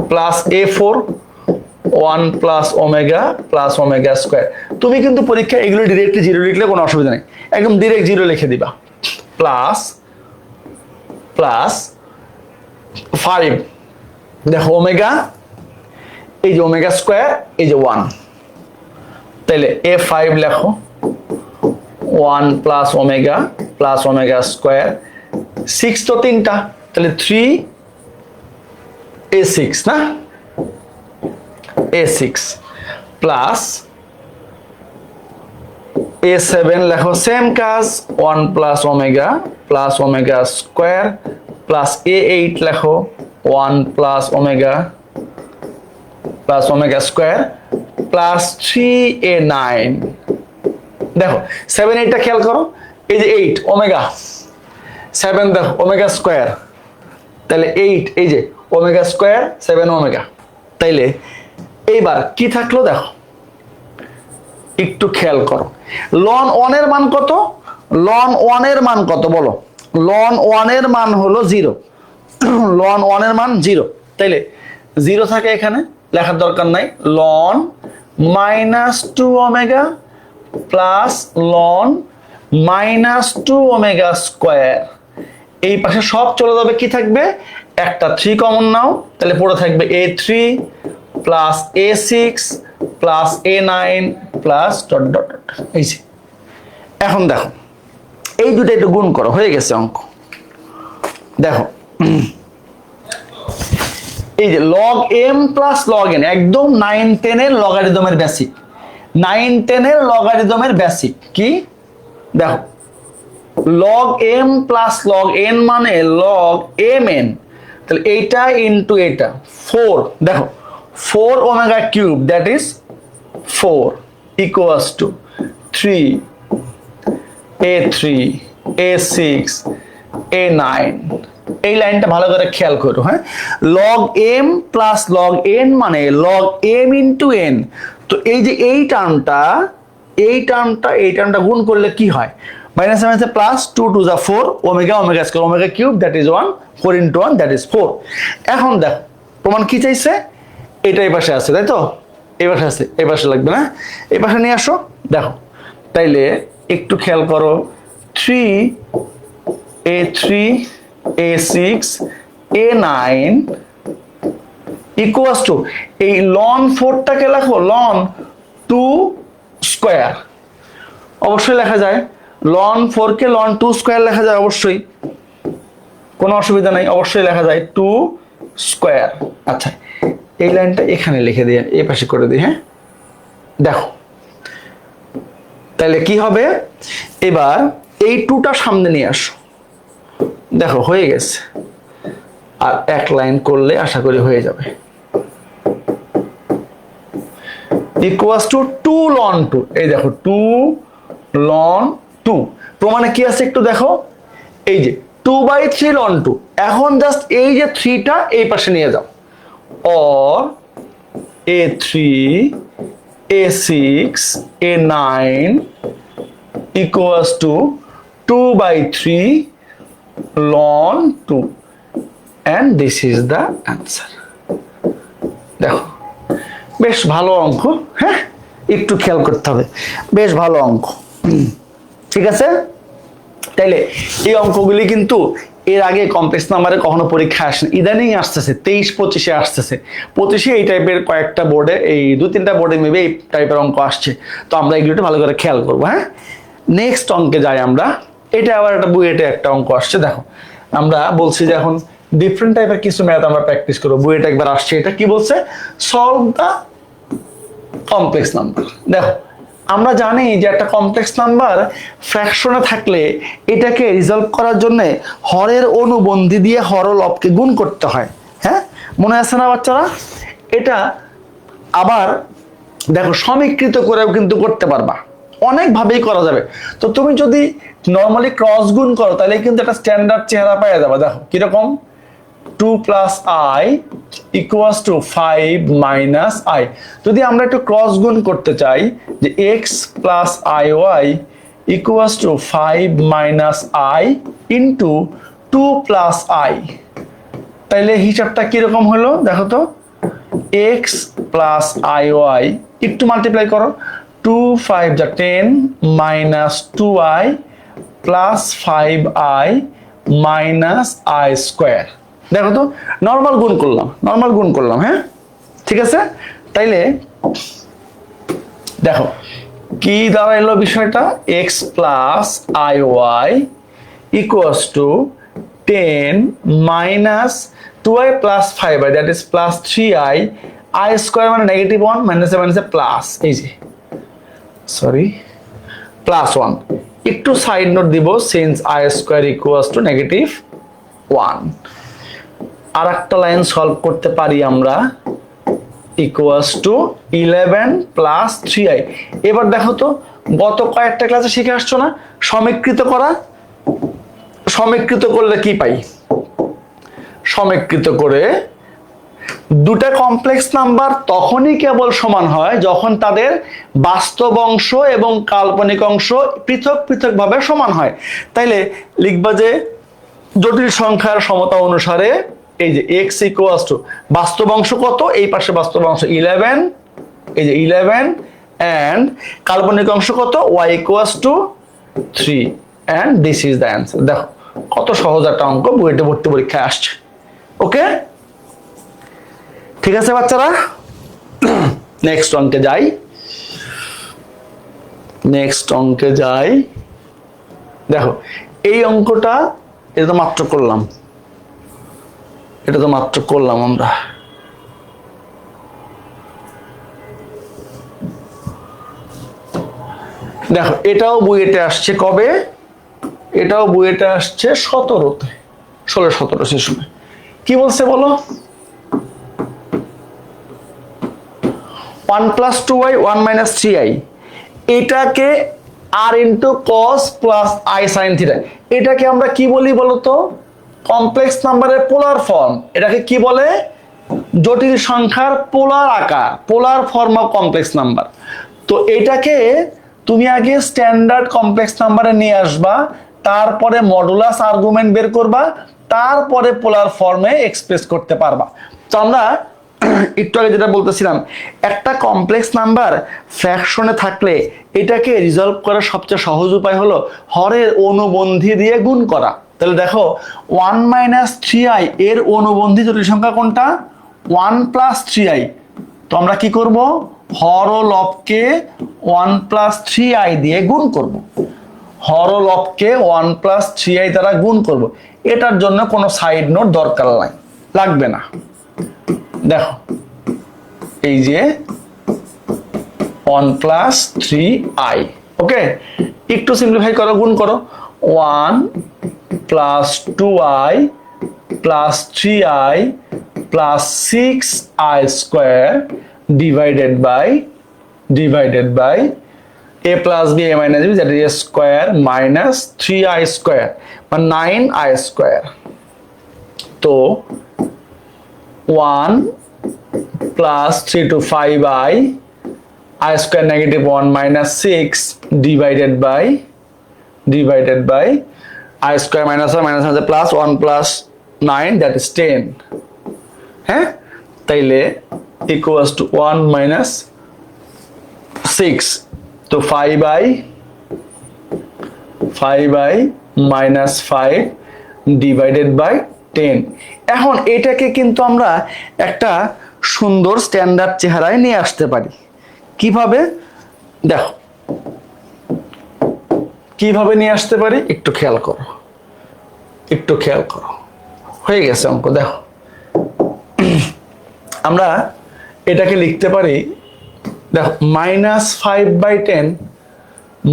plus a4 1 plus omega square. তুমি কিন্তু পরীক্ষা এগুলো ডিরেক্টলি 0 লিখলে কোনো অসুবিধা নেই, একদম ডিরেক্ট 0 লিখে দিবা, প্লাস 5 দেখো ওমেগা, এই যে ওমেগা স্কোয়ার, এই যে 1, তাহলে a5 লেখো 1 প্লাস ওমেগা স্কোয়ার, 6 তো 3টা, তাহলে 3a6 না, a6 প্লাস a7 লেখো, সেম কাজ, 1 plus omega square plus a8 লেখো, 1 plus omega square plus 3a9। দেখো 7 8টা খেয়াল করো, এই যে 8 ওমেগা, 7 দেখো ওমেগা স্কোয়ার, তাহলে 8 এই যে ওমেগা স্কোয়ার 7 ওমেগা। তাইলে এইবার কি থাকলো দেখো, একটু খেয়াল করো, লন 1 এর মান কত, লন 1 এর মান কত বলো, লন 1 এর মান হলো 0, লন 1 এর মান 0, তাইলে 0 থাকে এখানে, লেখার দরকার নাই, লন -2 ওমেগা প্লাস লন -2 ওমেগা স্কোয়ার, এই পাশে সব চলে যাবে, কি থাকবে, একটা 3 কমন নাও, তাহলে পড়ে থাকবে a3 plus a6 plus a9 plus dot dot dot. এই যে এখন দেখো এই দুটো একটু গুণ করো, হয়ে গেছে অঙ্ক। দেখো এই যে log m plus log n, একদম 9 10 এর লগারিদমের বেসিক, 9 10 এর লগারিদমের বেসিক কি, দেখো log m plus log n মানে log mn, তাহলে এইটা ইনটু এটা 4, দেখো 4 omega cube that is 4 equals to 3 a3 a6 a9। এই লাইনটা ভালো করে খেয়াল করো, হ্যাঁ, log m plus log n মানে log m ইনটু n, তো এই যে এই টার্মটা গুণ করলে কি হয়, মাইনাস মাইনাসে প্লাস, 2 2 যা 4, omega square omega cube that is 1, 4 into 1 that is 4। এখন দেখো প্রমাণ কি চাইছে, এটা এই পাশে আছে, তাই তো, এই পাশে আছে, এই পাশে লাগবে না, এই পাশে নিয়ে আসো। দেখো তাইলে একটু খেয়াল করো, 3a3 a6 a9 equals to, এই লন 4টাকে লেখো লন 2 স্কয়ার, অবশ্যই লেখা যায়, লন 4 কে লন 2 স্কয়ার লেখা যায় অবশ্যই, কোনো অসুবিধা নাই, অবশ্যই লেখা যায় 2 স্কয়ার। আচ্ছা এই লাইনটা এখানে লিখে দিয়ে এই পাশে করে দিই, হ্যাঁ, দেখো তাহলে কি হবে, এবার এই 2টা সামনে নিয়ে আসো, দেখো হয়ে গেছে, আর এক লাইন করলে আশা করি হয়ে যাবে, ইকুয়ালস টু 2 লন 2, এই দেখো 2 লন 2, প্রমাণে কি আছে একটু দেখো, এই যে 2/3 লন 2, এখন জাস্ট এই যে 3টা এই পাশে নিয়ে যাও, or a3 a6 a9 equals to 2/3 ln 2 and this is the answer। দেখো বেশ ভালো অঙ্ক, হ্যাঁ, একটু খেয়াল করতে হবে, বেশ ভালো অঙ্ক, ঠিক আছে। তাইলে এই অঙ্কগুলি কিন্তু এর আগে কমপ্লেক্স নাম্বারে কখনো পরীক্ষা আসেনি, ইদানিং আসতেছে, 23 25-এ আসতেছে, 25-এ এই টাইপের কয়েকটা বোর্ডে, এই 2-3টা বোর্ডে মেবি এই টাইপের অঙ্ক আসছে, তো আমরা এগুলো ভালো করে খেয়াল করবো, হ্যাঁ। নেক্সট অঙ্কে যাই আমরা, এটা আবার একটা বুয়েটে একটা অঙ্ক আসছে, দেখো আমরা বলছি যে এখন ডিফারেন্ট টাইপের কিছু ম্যাথ আমরা প্র্যাকটিস করবো, বুয়েটে একবার আসছে, এটা কি বলছে, সলভ দা কমপ্লেক্স নাম্বার। দেখো আমরা জানি যে একটা কমপ্লেক্স নাম্বার ফ্র্যাকশনে থাকলে এটাকে রিজলভ করার জন্য হরের অনুবন্ধী দিয়ে হরলবকে গুণ করতে হয়, হ্যাঁ, মনে আছে না বাচ্চারা। এটা আবার দেখো সমীকৃত করেও কিন্তু করতে পারবা, অনেকভাবেই করা যাবে। তো তুমি যদি নর্মালি ক্রস গুণ করো তাহলে কিন্তু একটা স্ট্যান্ডার্ড চেহারা পাওয়া যাবে। দেখো কিরকম, 2 plus i equals to 5 minus i. যদি আমরা একটু ক্রস গুণ করতে চাই যে x plus i y equals to 5 minus i into 2 plus i, তাইলে হিসাবটা কিরকম হলো দেখো তো, এক্স প্লাস আই ওয়াই একটু মাল্টিপ্লাই করো, 2 5 যা 10 minus 2i plus 5i minus i square. দেখো তো নর্মাল গুণ করলাম, হ্যাঁ ঠিক আছে। তাইলে দেখো কি দাঁড়াইলো বিষয়টা, x plus i y equals to 10 minus 2i plus 5i, that is plus 3i, i square মানে নেগেটিভ 1 মাইনাসে মাইনাসে প্লাস, এই যে সরি প্লাস 1। একটু সাইড নোট দিব, since I square equals two negative 1। আর একটা লাইন সলভ করতে পারি আমরা, ইকুয়ালস টু 11 প্লাস 3i। এবার দেখো তো, গত কয়েকটা ক্লাসে শিখে আসছো না সমীকৃত করা? সমীকৃত করলে কি পাই? সমীকৃত করে দুটা কমপ্লেক্স নাম্বার তখনই কেবল সমান হয় যখন তাদের বাস্তব অংশ এবং কাল্পনিক অংশ পৃথক পৃথক ভাবে সমান হয়। তাইলে লিখবা যে জটিল সংখ্যার সমতা অনুসারে এই যে x ইকুয়ালস টু বাস্তব অংশ কত, এই পাশে বাস্তব অংশ 11, এই যে 11, এন্ড কাল্পনিক অংশ কত, y equals to 3, and this is the answer. দেখো কত সহজ একটা অঙ্ক, বুয়েটে ভর্তি পরীক্ষায় আসছে। ওকে, ঠিক আছে বাচ্চারা, নেক্সট অঙ্কে যাই। নেক্সট অঙ্কে যাই। দেখো এই অঙ্কটা, এটা তো মাত্র করলাম, এটা তো মাত্র করলাম আমরা। দেখো এটাও বুয়েটে আসছে কবে? এটাও বুয়েটে আসছে 17-তে, 16-17 সে সময়। কি বলছে বলো? 1 প্লাস 2i 1 মাইনাস 3i, এটাকে আর into cos plus i sine theta, এটাকে আমরা কি বলি বলতো? কমপ্লেক্স নাম্বারের পোলার ফর্ম। এটাকে কি বলে? জটিল সংখ্যার পোলার আকার, পোলার ফর্ম অফ কমপ্লেক্স নাম্বার। তো এটাকে তুমি আগে স্ট্যান্ডার্ড কমপ্লেক্স নাম্বারে নিয়ে আসবা, তারপরে মডুলাস আর্গুমেন্ট বের করবা, তারপরে পোলার ফর্মে এক্সপ্রেস করতে পারবা। তো আমরা একটু আগে যেটা বলতেছিলাম, একটা কমপ্লেক্স নাম্বার ফ্র্যাকশনে থাকলে এটাকে রিজলভ করার সবচেয়ে সহজ উপায় হলো হরের অনুবন্ধী দিয়ে গুণ করা। তাহলে দেখো 1 মাইনাস 3i এর অনুবন্ধী জটিল সংখ্যা কোনটা? 1 প্লাস 3i। তো আমরা কি করব? হর ও লবকে 1 প্লাস 3i দিয়ে গুণ করব। হর ও লবকে 1 প্লাস 3i দ্বারা গুণ করব। এটার জন্য কোনো সাইড নোট দরকার নাই, লাগবে না। দেখো এই যে 1 প্লাস 3i, ওকে, একটু সিম্পলিফাই করো, গুণ করো। 1 plus 2i plus 3i plus 6i square divided by a plus b a minus b, that is a square minus 3i square বা 9i স্কোয়ার। তো 1 প্লাস 3 to 5i, i square negative 1 minus 6 divided by i square minus 1 minus plus 1 plus 9, that is 10। হ্যাঁ, তাইলে equals to 1 minus 6, তো 5i minus 5 divided by 10। এখন এটাকে কিন্তু আমরা একটা সুন্দর স্ট্যান্ডার্ড চেহারায় নিয়ে আসতে পারি। কিভাবে? দেখো কিভাবে নিয়ে আসতে পারি, একটু খেয়াল করো, হয়ে গেছে অঙ্ক। দেখো আমরা এটাকে লিখতে পারি, দেখো মাইনাস 5/10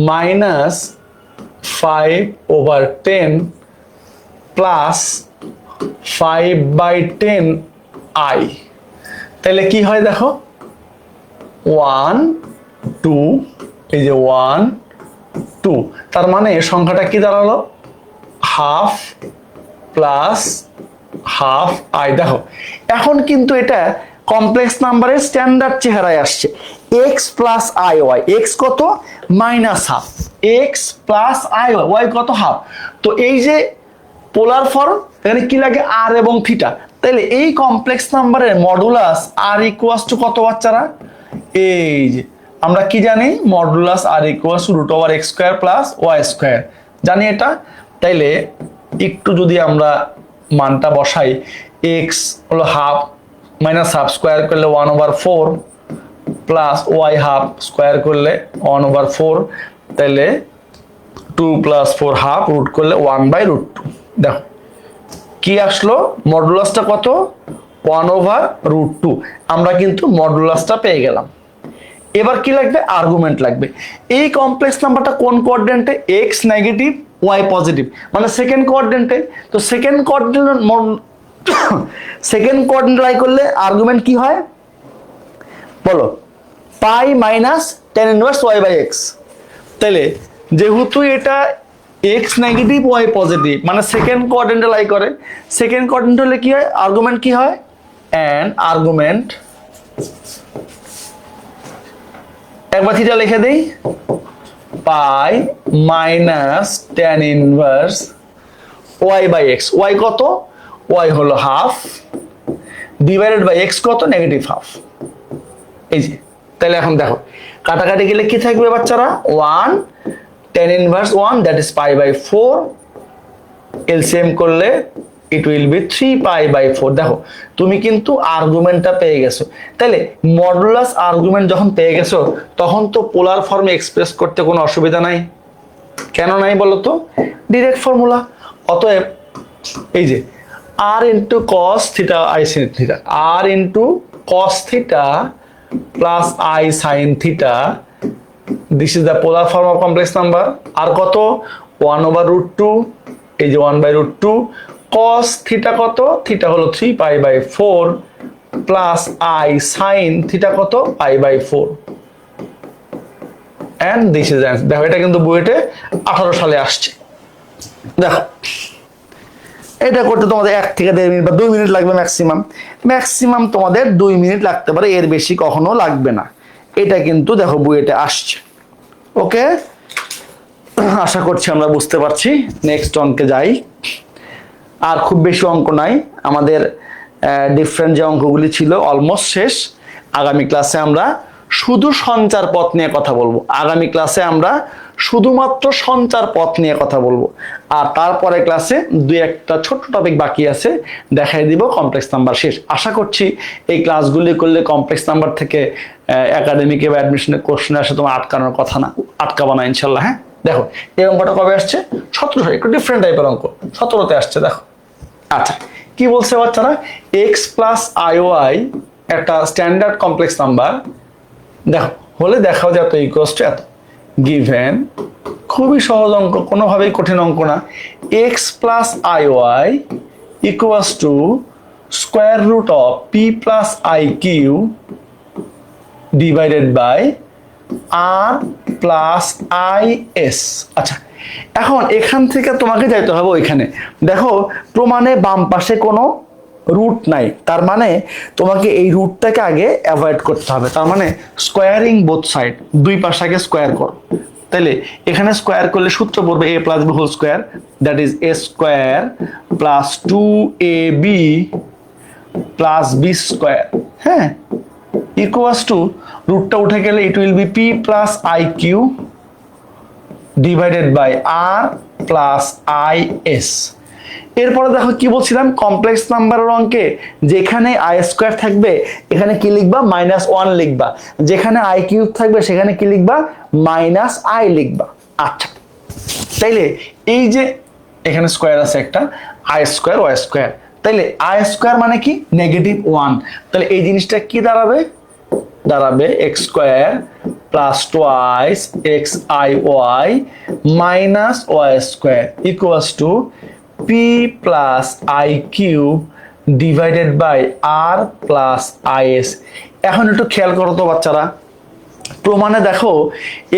মাইনাস 5/10 প্লাস 5/10i। তাহলে কি হয় দেখো, 1 2, এই যে 1 2, তার মানে সংখ্যাটা কি দাঁড়ালো? Half plus half I. দেখো এখন কিন্তু এটা কমপ্লেক্স নাম্বারের স্ট্যান্ডার্ড চেহারায় আসছে। x plus i y, x কত? Minus half, x plus i y কত? হাফ। তো এই যে পোলার ফর্ম, এখানে কি লাগে? আর এবং থিটা। তাহলে এই কমপ্লেক্স নাম্বারের মডুলাস আর ইকুয়ালস টু কত বাচ্চারা? এই যে আমরা কি জানি, modulus r equals to root over x square plus y square, জানি এটা। তাইলে একটু যদি আমরা মানটা বসাই, এক্স হলো হাফ মাইনাস হাফ, স্কোয়ার করলে 1/4 প্লাস ওয়াই হাফ স্কোয়ার করলে 1/4, তাহলে 2 + 4 হাফ, রুট করলে 1/√2। দেখো কি আসলো, মডুলাসটা কত, 1/√2। আমরা কিন্তু মডুলাসটা পেয়ে গেলাম। এবার কি লাগবে, আর্গুমেন্ট লাগবে। এই কমপ্লেক্স নাম্বারটা কোন কোঅর্ডিনেটে, এক্স নেগেটিভ ওয়াই পজিটিভ, মানে সেকেন্ড কোঅর্ডিনেটে। তো সেকেন্ড কোঅর্ডিনেট লাই করলে আর্গুমেন্ট কি হয় বলো, পাই মাইনাস tan ইনভার্স y/x। তাহলে যেহেতু এটা এক্স নেগেটিভ ওয়াই পজিটিভ, মানে সেকেন্ড কোঅর্ডিনেটে লাই করে, সেকেন্ড কোঅর্ডিনেট হলে কি হয়, আর্গুমেন্ট কি হয়, অ্যান্ড আর্গুমেন্ট একবার থিটা লিখে দেই, pi minus tan inverse y/x। Y কত, ওয়াই হলো হাফ, ডিভাইডেড বাই এক্স কত, নেগেটিভ হাফ। এই যে, তাহলে এখন দেখো কাটাকাটি গেলে কি থাকবে বাচ্চারা, 1 tan ইনভার্স 1, দ্যাট ইজ পাই/4, এলসিএম করলে ইট উইল বি 3 পাই/4। দেখো তুমি কিন্তু আর্গুমেন্টটা পেয়ে গেছো। তাহলে মডুলাস আর্গুমেন্ট যখন পেয়ে গেছো, তখন তো পোলার ফর্মে এক্সপ্রেস করতে কোনো অসুবিধা নাই। কেন নাই বলো তো, ডিরেক্ট ফর্মুলা। অতএব এই যে r into cos theta i sine theta, r into cos theta plus i sine theta, this is the polar form of complex number. আর কত, 1/√2, এই যে 1/√2, cos থিটা কত, থিটা হলো 3 পাই/4 প্লাস আই সাইন থিটা কত, পাই/4, এন্ড দিস ইজ অ্যান্সার। দেখো এটা কিন্তু বুয়েটে 18 সালে আসছে। দেখো এটা করতে তোমাদের 1 থেকে 1.5 মিনিট বা 2 মিনিট লাগবে ম্যাক্সিমাম তোমাদের 2 মিনিট লাগতে পারে, এর বেশি কখনো লাগবে না। এটা কিন্তু দেখো বুয়েটে আসছে। ওকে, আশা করছি আমরা বুঝতে পারছি। নেক্সট অঙ্কে যাই। আর খুব বেশি অঙ্ক নাই আমাদের, ডিফারেন্ট যে অঙ্কগুলি ছিল অলমোস্ট শেষ। আগামী ক্লাসে আমরা শুধু সঞ্চার পথ নিয়ে কথা বলবো। আগামী ক্লাসে আমরা শুধুমাত্র সঞ্চার পথ নিয়ে কথা বলবো। আর তারপরে ক্লাসে 2-1টা ছোট্ট টপিক বাকি আছে, দেখাই দিব, কমপ্লেক্স নাম্বার শেষ। আশা করছি এই ক্লাসগুলি করলে কমপ্লেক্স নাম্বার থেকে একাডেমিকে বা অ্যাডমিশনের কোশ্চেন আসে তোমার আটকানোর কথা না, আটকাবো না ইনশাল্লাহ। হ্যাঁ, দেখো এই অঙ্কটা কবে আসছে, 17, একটু ডিফারেন্ট টাইপের অঙ্ক, 17তে আসছে। দেখো আচ্ছা কি বলছে বাচ্চারা, এক্স প্লাস আই ওয়াই একটা স্ট্যান্ডার্ড কমপ্লেক্স নাম্বার দেখো হলে দেখাও যে এত ইকুয়ালস টু এত, গিভেন, খুবই সহজ অঙ্ক, কোনোভাবেই কঠিন অঙ্ক না, x plus i y equals to square root of p plus i q divided by r plus i s. আচ্ছা এখন এখান থেকে তোমাকে যাইতে হবে ওইখানে। দেখো প্রমাণে বাম পাশে কোনো রুট নাই, তার মানে তোমাকে এই রুটটাকে আগে অ্যাভয়েড করতে হবে। তার মানে স্কোয়ারিং বোথ সাইড, দুই পাশে আগে স্কোয়ার করো। তাহলে এখানে স্কোয়ার করলে সূত্র পড়বে a plus b whole square, that is a square plus 2ab plus b square. হ্যাঁ, ইকুয়ালস টু রুটটা উঠে গেলে it will be p plus i q divided by r plus i s. এরপরে দেখো কি বলছিলাম, কমপ্লেক্স নাম্বারের অঙ্কে যেখানে আই স্কোয়ার থাকবে এখানে কি লিখবা, -1 লিখবা, যেখানে আই কিউব থাকবে সেখানে কি লিখবা, -i লিখবা। আচ্ছা তাইলে এই যে এখানে স্কোয়ার আছে একটা, আই স্কোয়ার ওয়াই স্কোয়ার, তাইলে আই স্কোয়ার মানে কি, -1। তাহলে এই জিনিসটা কি দাঁড়াবে, দাঁড়াবে x square plus twice x i y minus y square equals to p plus i q divided by r plus i s. এখন একটু খেয়াল করো তো বাচ্চারা, প্রমাণে দেখো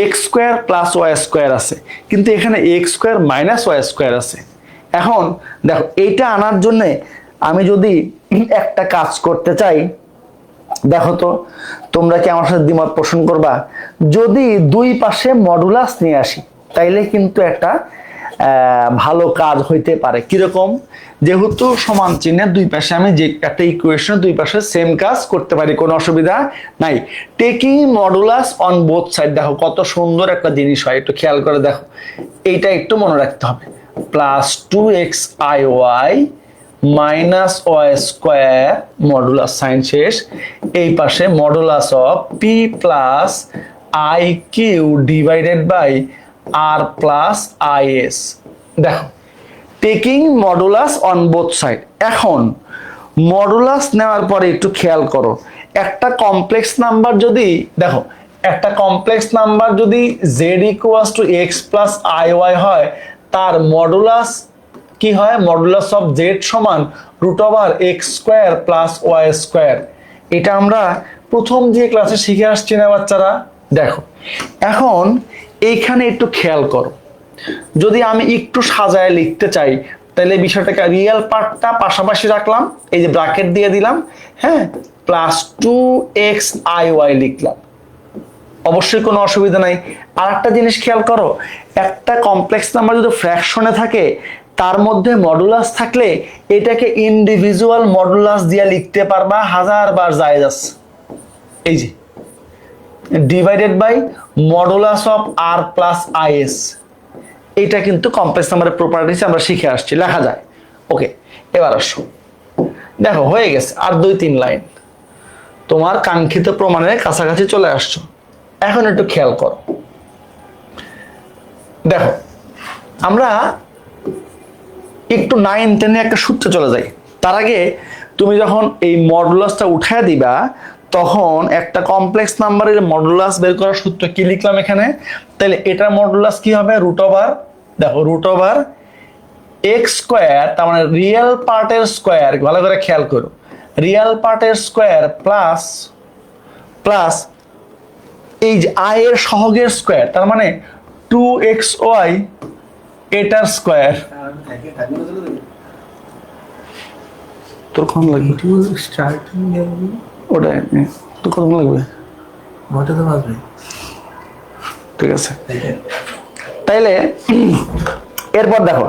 x square plus y square আছে, কিন্তু এখানে x square minus y square আছে। এখন দেখো এইটা আনার জন্যে আমি যদি একটা কাজ করতে চাই, দেখো তো তোমরা কি আমার সাথে দ্বিমত পোষণ করবা, যদি দুই পাশে মডুলাস নিয়ে আসি তাইলে কিন্তু একটা ভালো কাজ হইতে পারে। কিরকম, যেহেতু সমান চিহ্নের দুই পাশে আমি যে একটা ইকুয়েশন দুই পাশে সেম কাজ করতে পারি, কোনো অসুবিধা নাই। Taking modulus on both side, দেখো কত সুন্দর একটা জিনিস হয়, একটু খেয়াল করে দেখো, এইটা একটু মনে রাখতে হবে, plus 2xi y minus y square modulus sine শেষ, এই পাশে modulus of p plus i q divided by r plus i s. দেখো taking modulus on both side. এখন মডুলাস নেওয়ার পরে একটু খেয়াল করো, একটা কমপ্লেক্স নাম্বার যদি দেখো একটা কমপ্লেক্স নাম্বার যদি z equals to x plus i y হয়, তার মডুলাস কি হয়? মডুলাস অফ z সমান root over x square plus y square. এটা আমরা প্রথম যে ক্লাসে শিখে আসছি না বাচ্চারা? দেখো এখন এইখানে একটু খেয়াল করো, যদি আমি একটু সাজায় লিখতে চাই তাহলে বিষয়টাকে রিয়েল পার্টটা পাশাপাশি রাখলাম, এই যে ব্র্যাকেট দিয়ে দিলাম, হ্যাঁ, প্লাস 2xiy লিখলাম, অবশ্যই কোনো অসুবিধা নাই। আর একটা জিনিস খেয়াল করো, একটা কমপ্লেক্স নাম্বার যদি ফ্র্যাকশনে থাকে তার মধ্যে মডুলাস থাকলে এটাকে ইন্ডিভিজুয়াল মডুলাস দিয়ে লিখতে পারবা হাজারবার জায়েজ আছে। এই যে divided by modulus of r plus i s, এটা কিন্তু কমপ্লেক্স নাম্বারের প্রপার্টিজ আমরা শিখে আসছি, লেখা যায়। ওকে, এবার আসো, দেখো হয়ে গেছে, আর 2-3 লাইন, তোমার কাঙ্ক্ষিত প্রমাণের কাছাকাছি চলে আসছো। এখন একটু খেয়াল করো, দেখো আমরা একটু 9-10 একটা সূত্রে চলে যাই। তার আগে তুমি যখন এই মডুলাসটা উঠায় দিবা তখন একটা কমপ্লেক্স নাম্বারের মডুলাস বের করার সূত্র কি লিখলাম এখানে? তাহলে এটার মডুলাস কি হবে? রুট ওভার, দেখো রুট ওভার এক্স স্কোয়ার, তার মানে রিয়েল পার্টের স্কোয়ার, ভালো করে খেয়াল করো, রিয়েল পার্টের স্কোয়ার প্লাস প্লাস এই যে আই এর সহগের স্কোয়ার, তার মানে 2xy এটার স্কোয়ার। তোর কখন লাগবে? ওটাই তোর কখন লাগবে? ঠিক আছে, তাইলে এরপর দেখো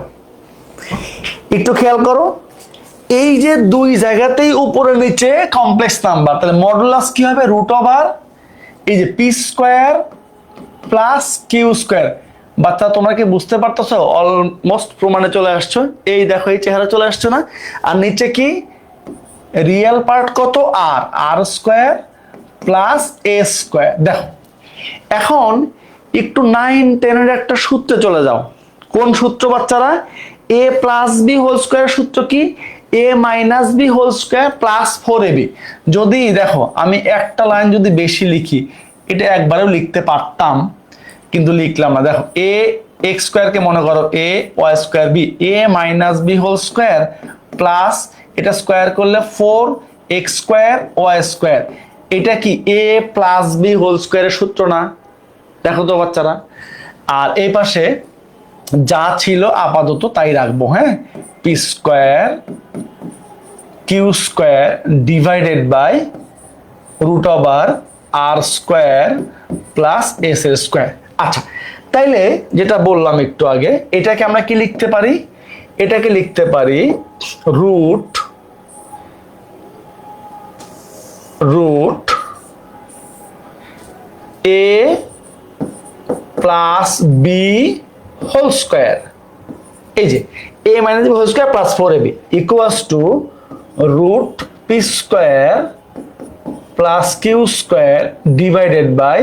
একটু খেয়াল করো, এই যে দুই জায়গাতেই উপরে নিচে কমপ্লেক্স নাম্বার, তাহলে মডুলাস কি হবে? রুট ওভার এই যে p square plus q square. বাচ্চা তোমরা কি বুঝতে পারতেছো? অলমোস্ট প্রমাণে চলে আসছো, এই দেখো এই চেহারা চলে আসছে না? আর নিচে কি রিয়েল পার্ট কত? আর আর স্কোয়ার প্লাস এ স্কোয়ার। দেখো এখন একটু 9-10 এর একটা সূত্রে চলে যাও। কোন সূত্র বাচ্চারা? A plus b whole square সূত্র কি? A minus b whole square plus 4ab। যদি দেখো আমি একটা লাইন যদি বেশি লিখি, এটা একবারেও লিখতে পারতাম কিন্তু লিখলাম না। দেখো এ এক্স স্কোয়ারকে মনে করো a y square b, a minus b whole square plus এটা স্কোয়ার করলে 4x স্কোয়ার ওয়াই স্কোয়ার। এটা কি এ প্লাস বি হোল স্কোয়ারের সূত্র না? দেখো তো বাচ্চারা, আর এই পাশে যা ছিল আপাতত তাই রাখবো, হ্যাঁ, p square q square divided by root over r square plus s এর স্কোয়ার। আচ্ছা, তাইলে যেটা বললাম একটু আগে, এটাকে আমরা কি লিখতে পারি? এটাকে লিখতে পারি root a plus b whole square, এই যে a minus b whole square plus 4ab equals to root p square plus q square divided by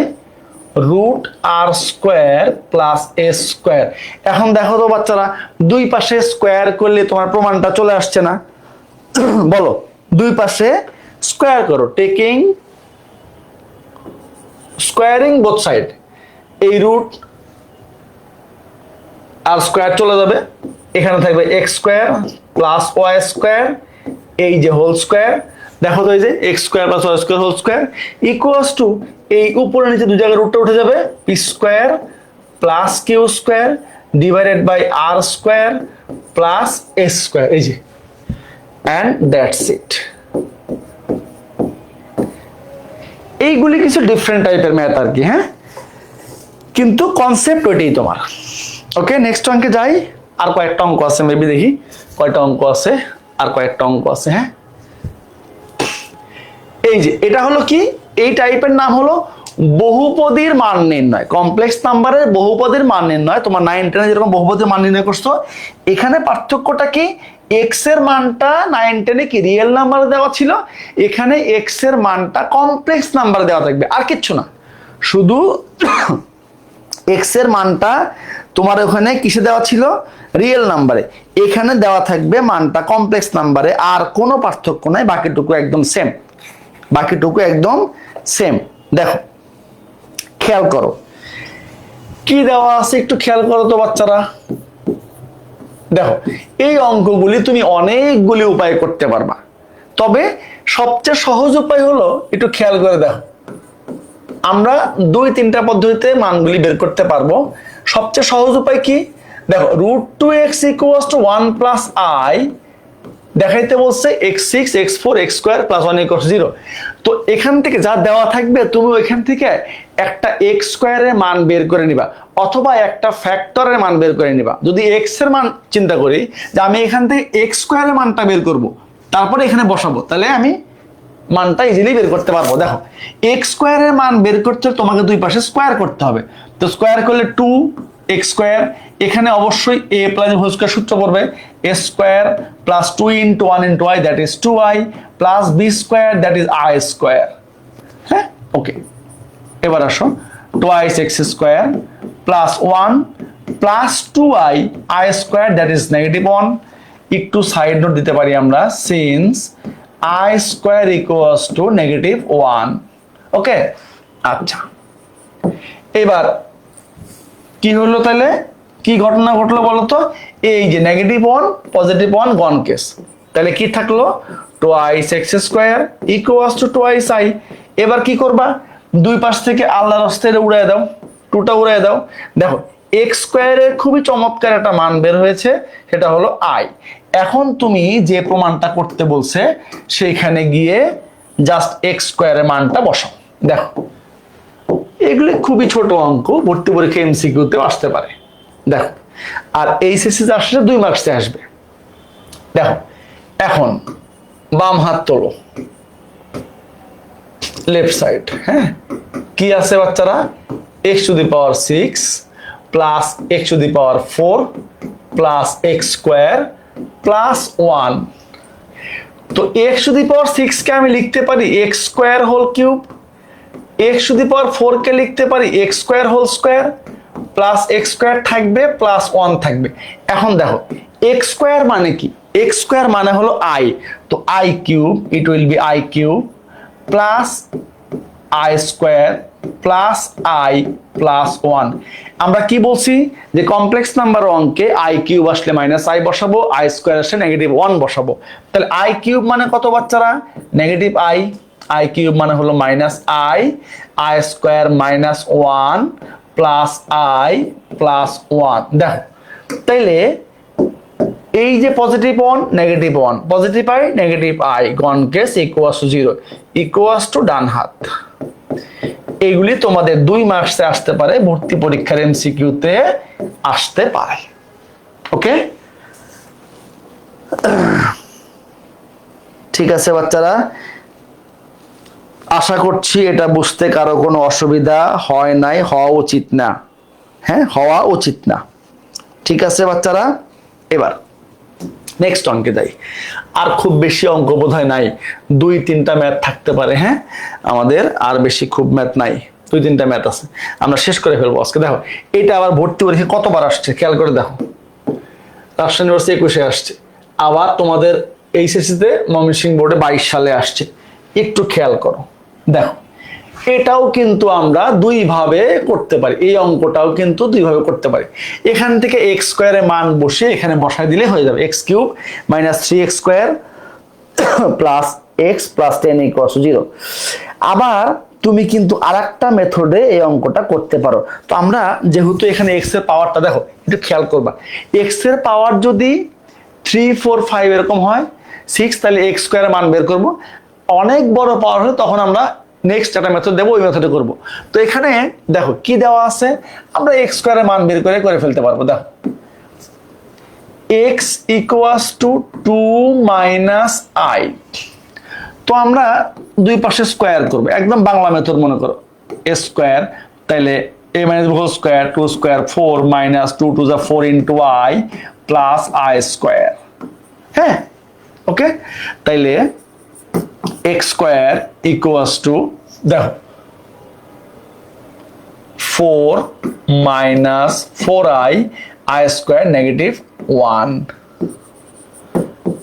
root R square plus s square. এখন দেখো তো বাচ্চারা, দুই পাশে স্কোয়ার করলে তোমার প্রমাণটা চলে আসছে না? বলো, দুই পাশে স্কোয়ার করো, টেকিং স্কোয়ারিং বোথ সাইড, এই রুট আর স্কোয়ার চলে যাবে, এখানে থাকবে x square plus y square, এই যে হোল স্কোয়ার। দেখো তো এই যে x square plus y square whole square equals to এই উপরে নিচে দুই জায়গায় রুটটা উঠে যাবে, p square plus q square divided by r square plus s square, এই যে, অ্যান্ড দ্যাটস ইট। এইগুলি কিছু ডিফারেন্ট টাইপের ম্যাথ আর কি, হ্যাঁ, কিন্তু কনসেপ্ট ওইটাই তোমার। ওকে, নেক্সট অঙ্কে যাই। আর কয়েকটা অঙ্ক আছে, মেবি দেখি কয়টা অঙ্ক আছে, আর কয়েকটা অঙ্ক আছে। হ্যাঁ, এই যে এটা হলো কি, এই টাইপের নাম হলো বহুপদীর মান নির্ণয়। কমপ্লেক্স নাম্বারের বহুপদীর মান নির্ণয়, তোমার 9-10 যেরকম বহুপদীর মান নির্ণয় করছো, এখানে পার্থক্যটা কি? এক্স এর মানটা 9 10 কি রিয়েল নাম্বার দেওয়া ছিল, এখানে এক্স এর মানটা কমপ্লেক্স নাম্বার দেওয়া থাকবে, আর কিচ্ছু না। শুধু এক্স এর মানটা তোমার ওখানে কিসে দেওয়া ছিল, রিয়েল নাম্বারে, এখানে দেওয়া থাকবে মানটা কমপ্লেক্স নাম্বারে, আর কোনো পার্থক্য নাই, বাকিটুকু একদম সেম, বাকিটুকু একদম সেম। দেখো খেয়াল করো কি দেওয়া আছে, একটু খেয়াল করো তো বাচ্চারা। দেখো এই অঙ্কগুলি তুমি অনেকগুলি উপায় করতে পারবা, তবে সবচেয়ে সহজ উপায় হলো একটু খেয়াল করে দেখো, আমরা 2-3টা পদ্ধতিতে মানগুলি বের করতে পারবো। সবচেয়ে সহজ উপায় কি, দেখো √2x = 1 + i, দেখাইতে বলছে x6 x4 x2 + 1 = 0। তো এখান থেকে যা দেওয়া থাকবে তুমি ওইখান থেকে একটা x2 এর মান বের করে নিবা, অথবা একটা ফ্যাক্টরের মান বের করে নিবা। যদি x এর মান চিন্তা করি যে আমি এখান থেকে x2 এর মানটা বের করব, তারপরে এখানে বসাবো, তাহলে আমি মানটা ইজিলি বের করতে পারবো। দেখো x2 এর মান বের করতে তোমাকে দুই পাশে স্কয়ার করতে হবে, তো স্কয়ার করলে 2x², এখানে অবশ্যই a + হোল স্কয়ার সূত্র পড়বে, a² + 2 × 1 × i, that is 2i, plus b², that is i²। হ্যাঁ ওকে, এবার আসো 2x² + 1 + 2i i², that is -1। একটু সাইড নোট দিতে পারি আমরা, সিন্স i² = -1। ওকে আচ্ছা, এবার কি হলো, তাহলে কি ঘটনা ঘটলো বলতো, এই যে -1 +1 গন কেস, তাহলে কি থাকলো 2x² = 2i। এবার কি করবা, দুই পাশ থেকে আল্লাহর হস্তে উড়ায় দাও, 2টা উড়ায় দাও। দেখো x² এর খুবই চমৎকার একটা মান বের হয়েছে, সেটা হলো i। এখন তুমি যে প্রমাণটা করতে বলছে সেইখানে গিয়ে জাস্ট x² এর মানটা বসাও। দেখো এগুলি খুবই ছোট অঙ্ক, ভর্তি পরীক্ষা এমসিকিউতে আসতে পারে। দেখো আর এইচএসসি আসলে 2 মার্কসে আসবে। দেখো এখন বাম হাত তোলো, লেফট সাইড, হ্যাঁ কি আছে বাচ্চারা, x⁶ plus x⁴ plus x² plus 1। তো x⁴ কে আমি লিখতে পারি x²³ x⁴ কে লিখতে পারি x²² প্লাস x² থাকবে প্লাস 1 থাকবে। এখন দেখো x² মানে কি, x² মানে হলো i, তো i³ it will be i³ plus i² plus i plus 1। আমরা কি বলছি যে কমপ্লেক্স নাম্বার অঙ্কে i³ আসলে -i বসাবো, i² আসলে -1 বসাবো। তাহলে i³ মানে কত বাচ্চারা, -i, i³ মানে হলো -i, i² -1 plus i plus 1। দেখো তাইলে এই যে +1 -1 +i -i গন কেস =0 ডান হাত। এইগুলি তোমাদের 2 মার্কসে আসতে পারে, ভর্তি পরীক্ষার এমসিকিউতে আসতে পারে। ওকে ঠিক আছে বাচ্চারা, আশা করছি এটা বুঝতে কারো কোনো অসুবিধা হয় নাই, হওয়া উচিত না, হ্যাঁ হওয়া উচিত না। ঠিক আছে বাচ্চারা, এবার নেক্সট অঙ্কে যাই। আর খুব বেশি অঙ্ক বোধহয় নাই, 2-3টা ম্যাথ থাকতে পারে, হ্যাঁ আমাদের আর বেশি খুব ম্যাথ নাই, 2-3টা ম্যাথ আছে, আমরা শেষ করে ফেলবো আজকে। দেখো এটা আবার ভর্তি পরীক্ষা কতবার আসছে খেয়াল করে দেখো, রাজশাহী ইউনিভার্সিটি 21-এ আসছে, আবার তোমাদের এইচএসসিতে ময়মনসিংহ বোর্ডে 22 সালে আসছে। একটু খেয়াল করো, দেখো এটাও কিন্তু আমরা 2 ভাবে করতে পারি, এই অঙ্কটাও কিন্তু 2 ভাবে করতে পারি। এখান থেকে x² এর মান বসে এখানে বসায় দিলে হয়ে যাবে, x³ - 3x² plus x plus 10 = 0। আবার তুমি কিন্তু আরেকটা মেথডে এই অঙ্কটা করতে পারো। তো আমরা যেহেতু এখানে x এর পাওয়ারটা দেখো একটু খেয়াল করবা, x এর পাওয়ার যদি 3 4 5 এরকম হয় 6, তাহলে x² এর মান বের করব। অনেক বড় পাওয়ার হলে তখন আমরা নেক্সট একটা মেথড দেবো, ওই মেথডে করব। তো এখানে দেখো কি দেওয়া আছে, আমরা x² এর মান বের করে ফেলতে পারবো। দেখো x = 2 - i, তো আমরা দুই পাশে স্কয়ার করব, একদম বাংলা মেথড মনে করো, a², তাহলে a - (2 2 4 - 2 2 4 × i প্লাস i²। হ্যাঁ, ওকে। তাইলে এক্স স্কোয়ার ইকুয়ালস টু দেখো 4 minus 4i I square negative 1।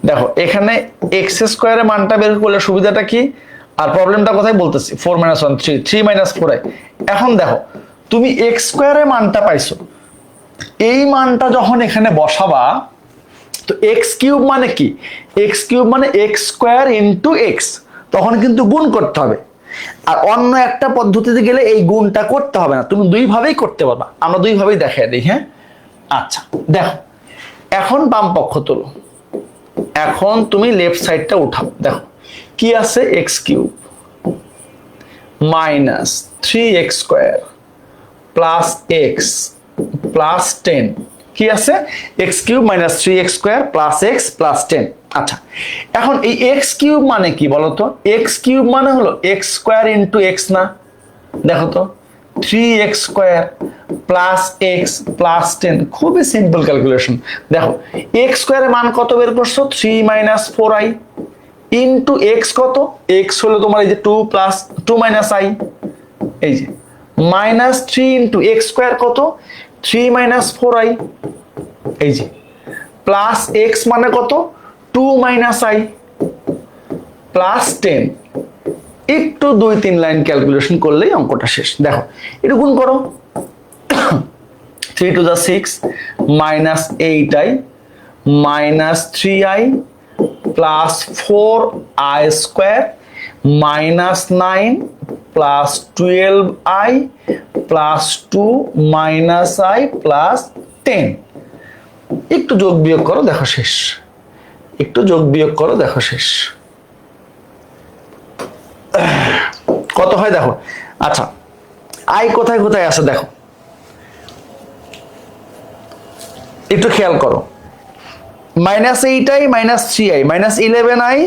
দেখো এখানে এক্স স্কোয়ারের মানটা বের করলে সুবিধাটা কি, আর প্রবলেমটা কোথায় বলতেছি, 4 মাইনাস 1 3, 3 মাইনাস 4i। এখন দেখো তুমি এক্স স্কোয়ারের মানটা পাইছো, এই মানটা যখন এখানে বসাবা, তো এক্স কিউব মানে কি, এক্স কিউব মানে এক্স স্কোয়ার ইন্টু এক্স, তখন কিন্তু গুণ করতে হবে। আর অন্য একটা পদ্ধতিতে গেলে এই গুণটা করতে হবে না, তুমি দুইভাবেই করতে পারবা, আমরা দুইভাবেই দেখাই দিই। হ্যাঁ, আচ্ছা দেখো এখন বাম পক্ষ তোলো, এখন তুমি লেফট সাইডটা উঠাও। দেখো কি আছে, x cube minus 3x square plus x plus 10, কি আছে x cube minus 3x square plus x plus 10। আচ্ছা এখন এই এক্স কিউব মানে কি বলতো, এক্স কিউব মানে হলো এক্স স্কোয়ার ইন্টু এক্স না, দেখো তো 3x square plus x plus 10, খুবই সিম্পল ক্যালকুলেশন। দেখো এক্স স্কোয়ারের মান কত বের করছো, 3 মাইনাস 4i ইন্টু এক্স কত, এক্স হলো তোমার এই যে 2 প্লাস 2 মাইনাস i, এই যে মাইনাস 3 ইন্টু এক্স স্কোয়ার কত 3 মাইনাস 4i, এই যে প্লাস এক্স মানে কত 2 মাইনাস i প্লাস 10। একটু 2-3 লাইন ক্যালকুলেশন করলেই অঙ্কটা শেষ। দেখো এটা গুণ করো, 3 to the 6 minus 8i minus 3i plus 4i square minus 9 plus 12i plus 2 minus i plus 10। একটু যোগ বিয়োগ করো, দেখো শেষ, একটু যোগ বিয়োগ করো, দেখো শেষ, কত হয় দেখো। আচ্ছা আই কোথায় কোথায় আছে দেখো, একটু খেয়াল করো, minus 8i minus 3i minus 11i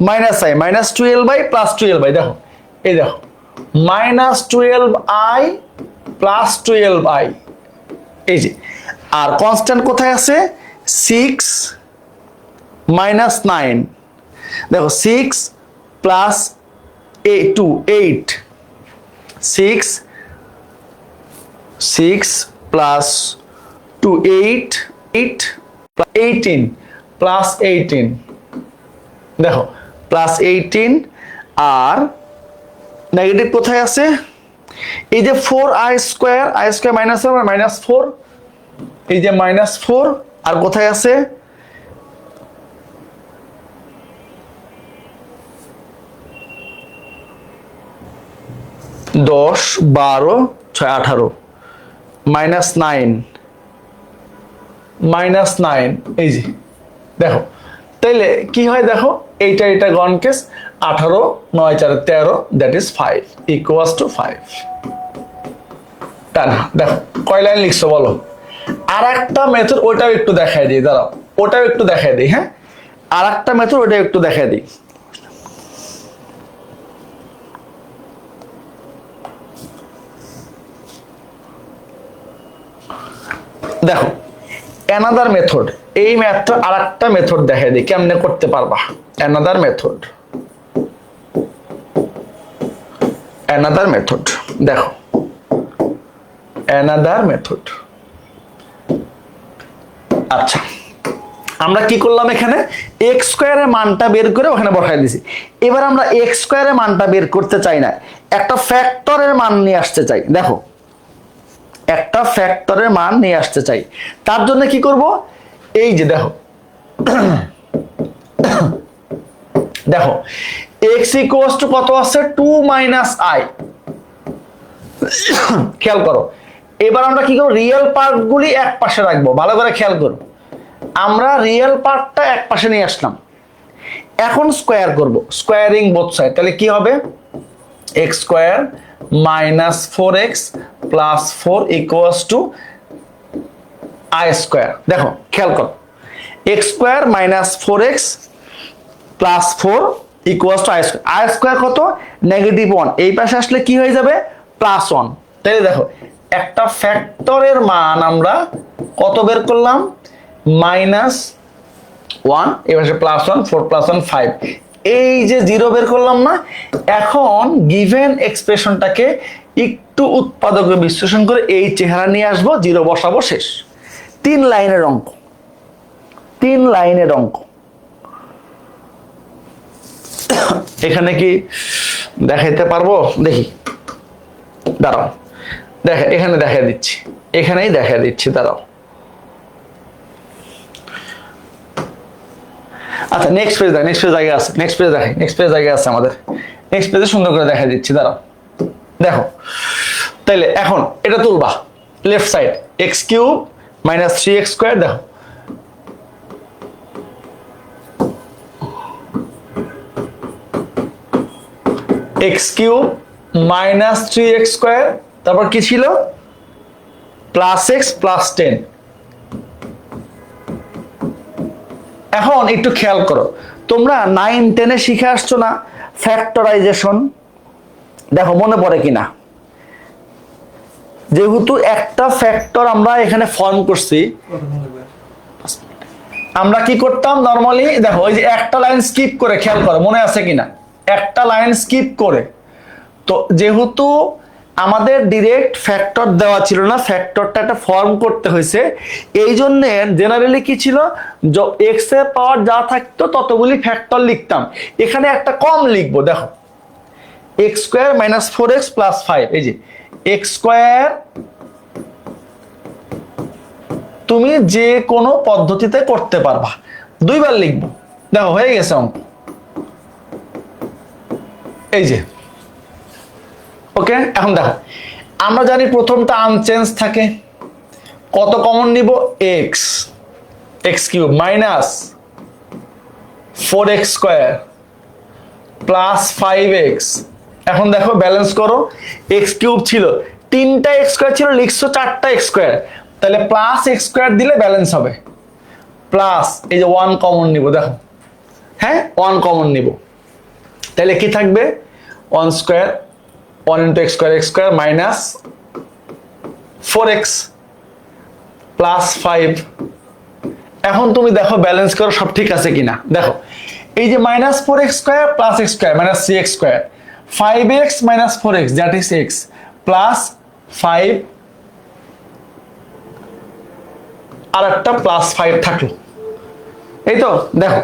minus i minus 12i plus 12i, দেখো এই দেখো মাইনাস 12i প্লাস 12i, এই যে। আর কনস্ট্যান্ট কোথায় আছে, 6 মাইনাস 9, দেখো 6 প্লাস 2 8, 6 প্লাস 2 8 18 প্লাস 18, দেখো প্লাস 18। আর নেগেটিভ কোথায় আছে, এই যে 4i square, i square minus minus 4, এই যে মাইনাস 4। আর কোথায় আছে, দশ 12 6 18 মাইনাস 9 মাইনাস 9, এই যে দেখো। তাইলে কি হয় দেখো, এইটা এটা গন case, 18 9 4 13, that is 5 equals to 5। তা না দেখো কয় লাইন লিখছো বলো। আর একটা মেথড ওটাও একটু দেখাই দিই, দাঁড়াও ওটাও একটু দেখাই দিই। হ্যাঁ, আর একটা মেথড ওটাও একটু দেখাই দিই। দেখো অ্যানাদার মেথড, এই ম্যাথটা আর একটা মেথড দেখাই দিই কেমনে করতে পারবা। অ্যানাদার মেথড, অ্যানাদার মেথড দেখো, অ্যানাদার মেথড। আচ্ছা আমরা কি করলাম, এখানে এক্স স্কোয়ারের মানটা বের করে ওখানে বসাই দিছি। এবার আমরা এক্স স্কোয়ারের মানটা বের করতে চাই না, একটা ফ্যাক্টরের মান নিয়ে আসতে চাই। দেখো একটা ফ্যাক্টরের মান নিয়ে আসতে চাই, তার জন্য কি করব, এই যে দেখো দেখো এক্স ইকুয়ালস টু কত আছে 2 মাইনাস i, খেয়াল করো। এবার আমরা কি করব, রিয়েল পার্টগুলি এক পাশে রাখবো, ভালো করে খেয়াল করো। আমরা রিয়েল পার্টটা এক পাশে নিয়ে আসলাম, এখন স্কোয়ার করব, স্কোয়ারিং বোথ সাইড। তাহলে কি হবে, x square minus 4x plus 4 equals to i square. দেখো খেয়াল করো, x square minus 4x plus 4 equals to i square. i square কত, নেগেটিভ 1, এই পাশে আসলে কি হয়ে যাবে, প্লাস 1। তাহলে দেখো একটা ফ্যাক্টরের মান আমরা কত বের করলাম, মাইনাস 1, এই পাশে +1, 4 + 1 5। এই যে 0 বের করলাম না, এখন গিভেন এক্সপ্রেশনটাকে একটু উৎপাদকে বিশ্লেষণ করে এই চেহারা নিয়ে আসবো, 0 বসাবো, শেষ। 3 লাইনের অঙ্ক, 3 লাইনের অঙ্ক। এখানে কি দেখাইতে পারবো? দেখি, দাঁড়াও, এখানে দেখা দিচ্ছি, এখানেই দেখা দিচ্ছি, দাঁড়াও। আচ্ছা, নেক্সট পেজ দেখ, নেক্সট পেজ জায়গা আছে, নেক্সট পেজ দেখাই, নেক্সট পেজ জায়গা আছে আমাদের, নেক্সট পেজে সুন্দর করে দেখা দিচ্ছি, দাঁড়াও। দেখো, তাইলে এখন এটা তুলবা লেফট সাইড, x³ - 3x², দেখো x³ - 3x², তারপর কি ছিল? +x + 10। এখন একটু খেয়াল করো, তোমরা 9, 10-এ শিখে আসছো না ফ্যাক্টরাইজেশন? দেখো মনে পড়ে কিনা। যেহেতু একটা ফ্যাক্টর আমরা এখানে ফর্ম করছি, আমরা কি করতাম নরমালি? দেখো ওই যে একটা লাইন স্কিপ করে, খেয়াল করো মনে আছে কিনা, একটা লাইন স্কিপ করে। তো যেহেতু আমাদের ডিরেক্ট ফ্যাক্টর দেওয়া ছিল না, ফ্যাক্টরটা একটা ফর্ম করতে হয়েছে, এই জন্য জেনারেলি কি ছিল, এক্স এর পাওয়ার যা থাকতো ততগুলি ফ্যাক্টর লিখতাম। এখানে একটা কম লিখবো, দেখো x² - 4x + 5। এই যে x² তুমি যে কোনো পদ্ধতিতে করতে পারবা, 2 বার লিখবো, দেখো হয়ে গেছে অঙ্ক। এই যে ওকে। এখন দেখো, আমরা জানি প্রথমটা আনচেঞ্জ থাকে, কত কমন নিব? x³ - 4x² + 5x। এখন দেখো ব্যালেন্স করো, x³ ছিল 3টা x² ছিল, লিখছো 4টা x², তাহলে +x² দিলে ব্যালেন্স হবে, প্লাস এই যে 1 কমন নিব, দেখো হ্যাঁ 1 কমন নিব, তাহলে কি থাকবে? 1² 1 × x² - 4x + 5। এখন তুমি দেখো ব্যালেন্স করো সব ঠিক আছে কিনা। দেখো এই যে -4x² + x² - 3x², 5x - 4x that is x + 5, আর একটা +5 থাকলো, এই তো দেখো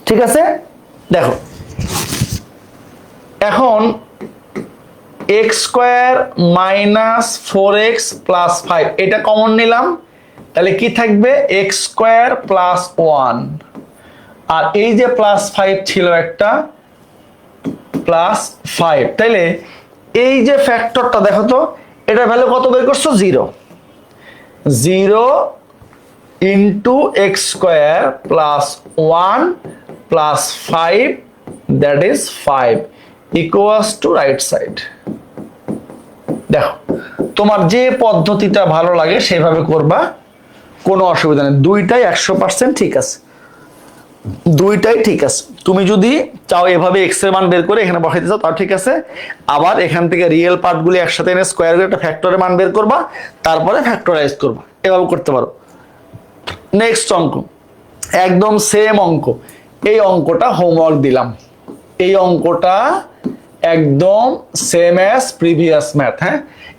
ঠিক আছে। দেখো এখন x² - 4x + 5 এটা কমন নিলাম, তাহলে কি থাকবে? x² + 1, আর এই যে +5 ছিল একটা +5, তাইলে এই যে ফ্যাক্টরটা দেখো তো, এটা ভ্যালু কত বের করছো? 0 × x² + 1 + 5 that is 5 equals to right side। দেখো তোমার যে পদ্ধতিটা ভালো লাগে সেভাবে করবা, কোনো অসুবিধা নেই, দুইটাই 100% ঠিক আছে, দুইটাই ঠিক আছে। তুমি যদি চাও এভাবে এক্স এর মান বের করে এখানে বসাইতে চাও তাও ঠিক আছে, আবার এখান থেকে রিয়েল পার্টগুলি একসাথে এনে স্কোয়ার করে একটা ফ্যাক্টরের মান বের করবা, তারপরে ফ্যাক্টরাইজ করবা, এভাবে করতে পারো। নেক্সট অঙ্ক, একদম সেম অঙ্ক, এই অঙ্কটা হোমওয়ার্ক দিলাম, এই অঙ্কটা একদম সেম অ্যাজ প্রিভিয়াস ম্যাথ। হ্যাঁ,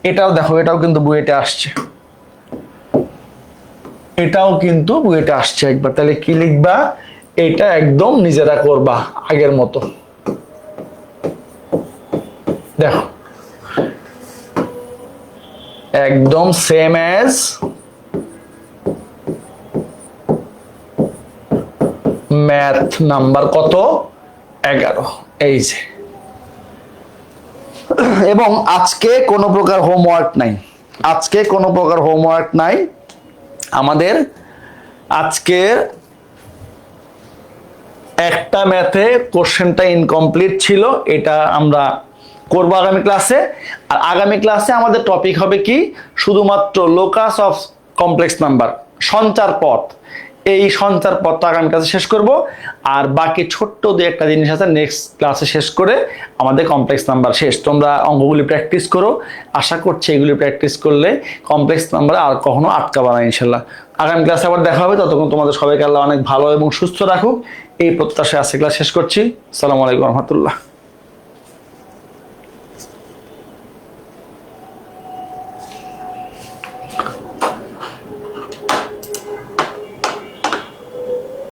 এটাও দেখো, এটাও কিন্তু বুয়েটে আসছে, এটাও কিন্তু বুয়েটে আসছে একবার। তাহলে কি লিখবা? এটা একদম নিজেরা করবা আগের মতো। দেখো একদম সেম অ্যাজ ম্যাথ নাম্বার কত? 11। এই যে, এবং আজকে কোনো প্রকার হোমওয়ার্ক নাই, আজকে কোনো প্রকার হোমওয়ার্ক নাই আমাদের। আজকের একটা ম্যাথে কোশ্চেনটা ইনকমপ্লিট ছিল, এটা আমরা করব আগামী ক্লাসে। আর আগামী ক্লাসে আমাদের টপিক হবে কি? শুধুমাত্র লোকাস অফ কমপ্লেক্স নাম্বার, সঞ্চার পথ। এই সঞ্চার পথটা আগামী ক্লাসে শেষ করব, আর বাকি ছোট্ট দু একটা জিনিস আছে নেক্সট ক্লাসে শেষ করে আমাদের কমপ্লেক্স নাম্বার শেষ। তোমরা অঙ্কগুলি প্র্যাকটিস করো, আশা করছি এগুলি প্র্যাকটিস করলে কমপ্লেক্স নাম্বার আর কখনো আটকাবে না ইনশাল্লাহ। আগামী ক্লাসে আবার দেখা হবে, ততক্ষণ তোমাদের সবাইকে আল্লাহ অনেক ভালো এবং সুস্থ রাখুক এই প্রত্যাশায় আজকে ক্লাস শেষ করছি। আসসালামু আলাইকুম রহমতুল্লাহ।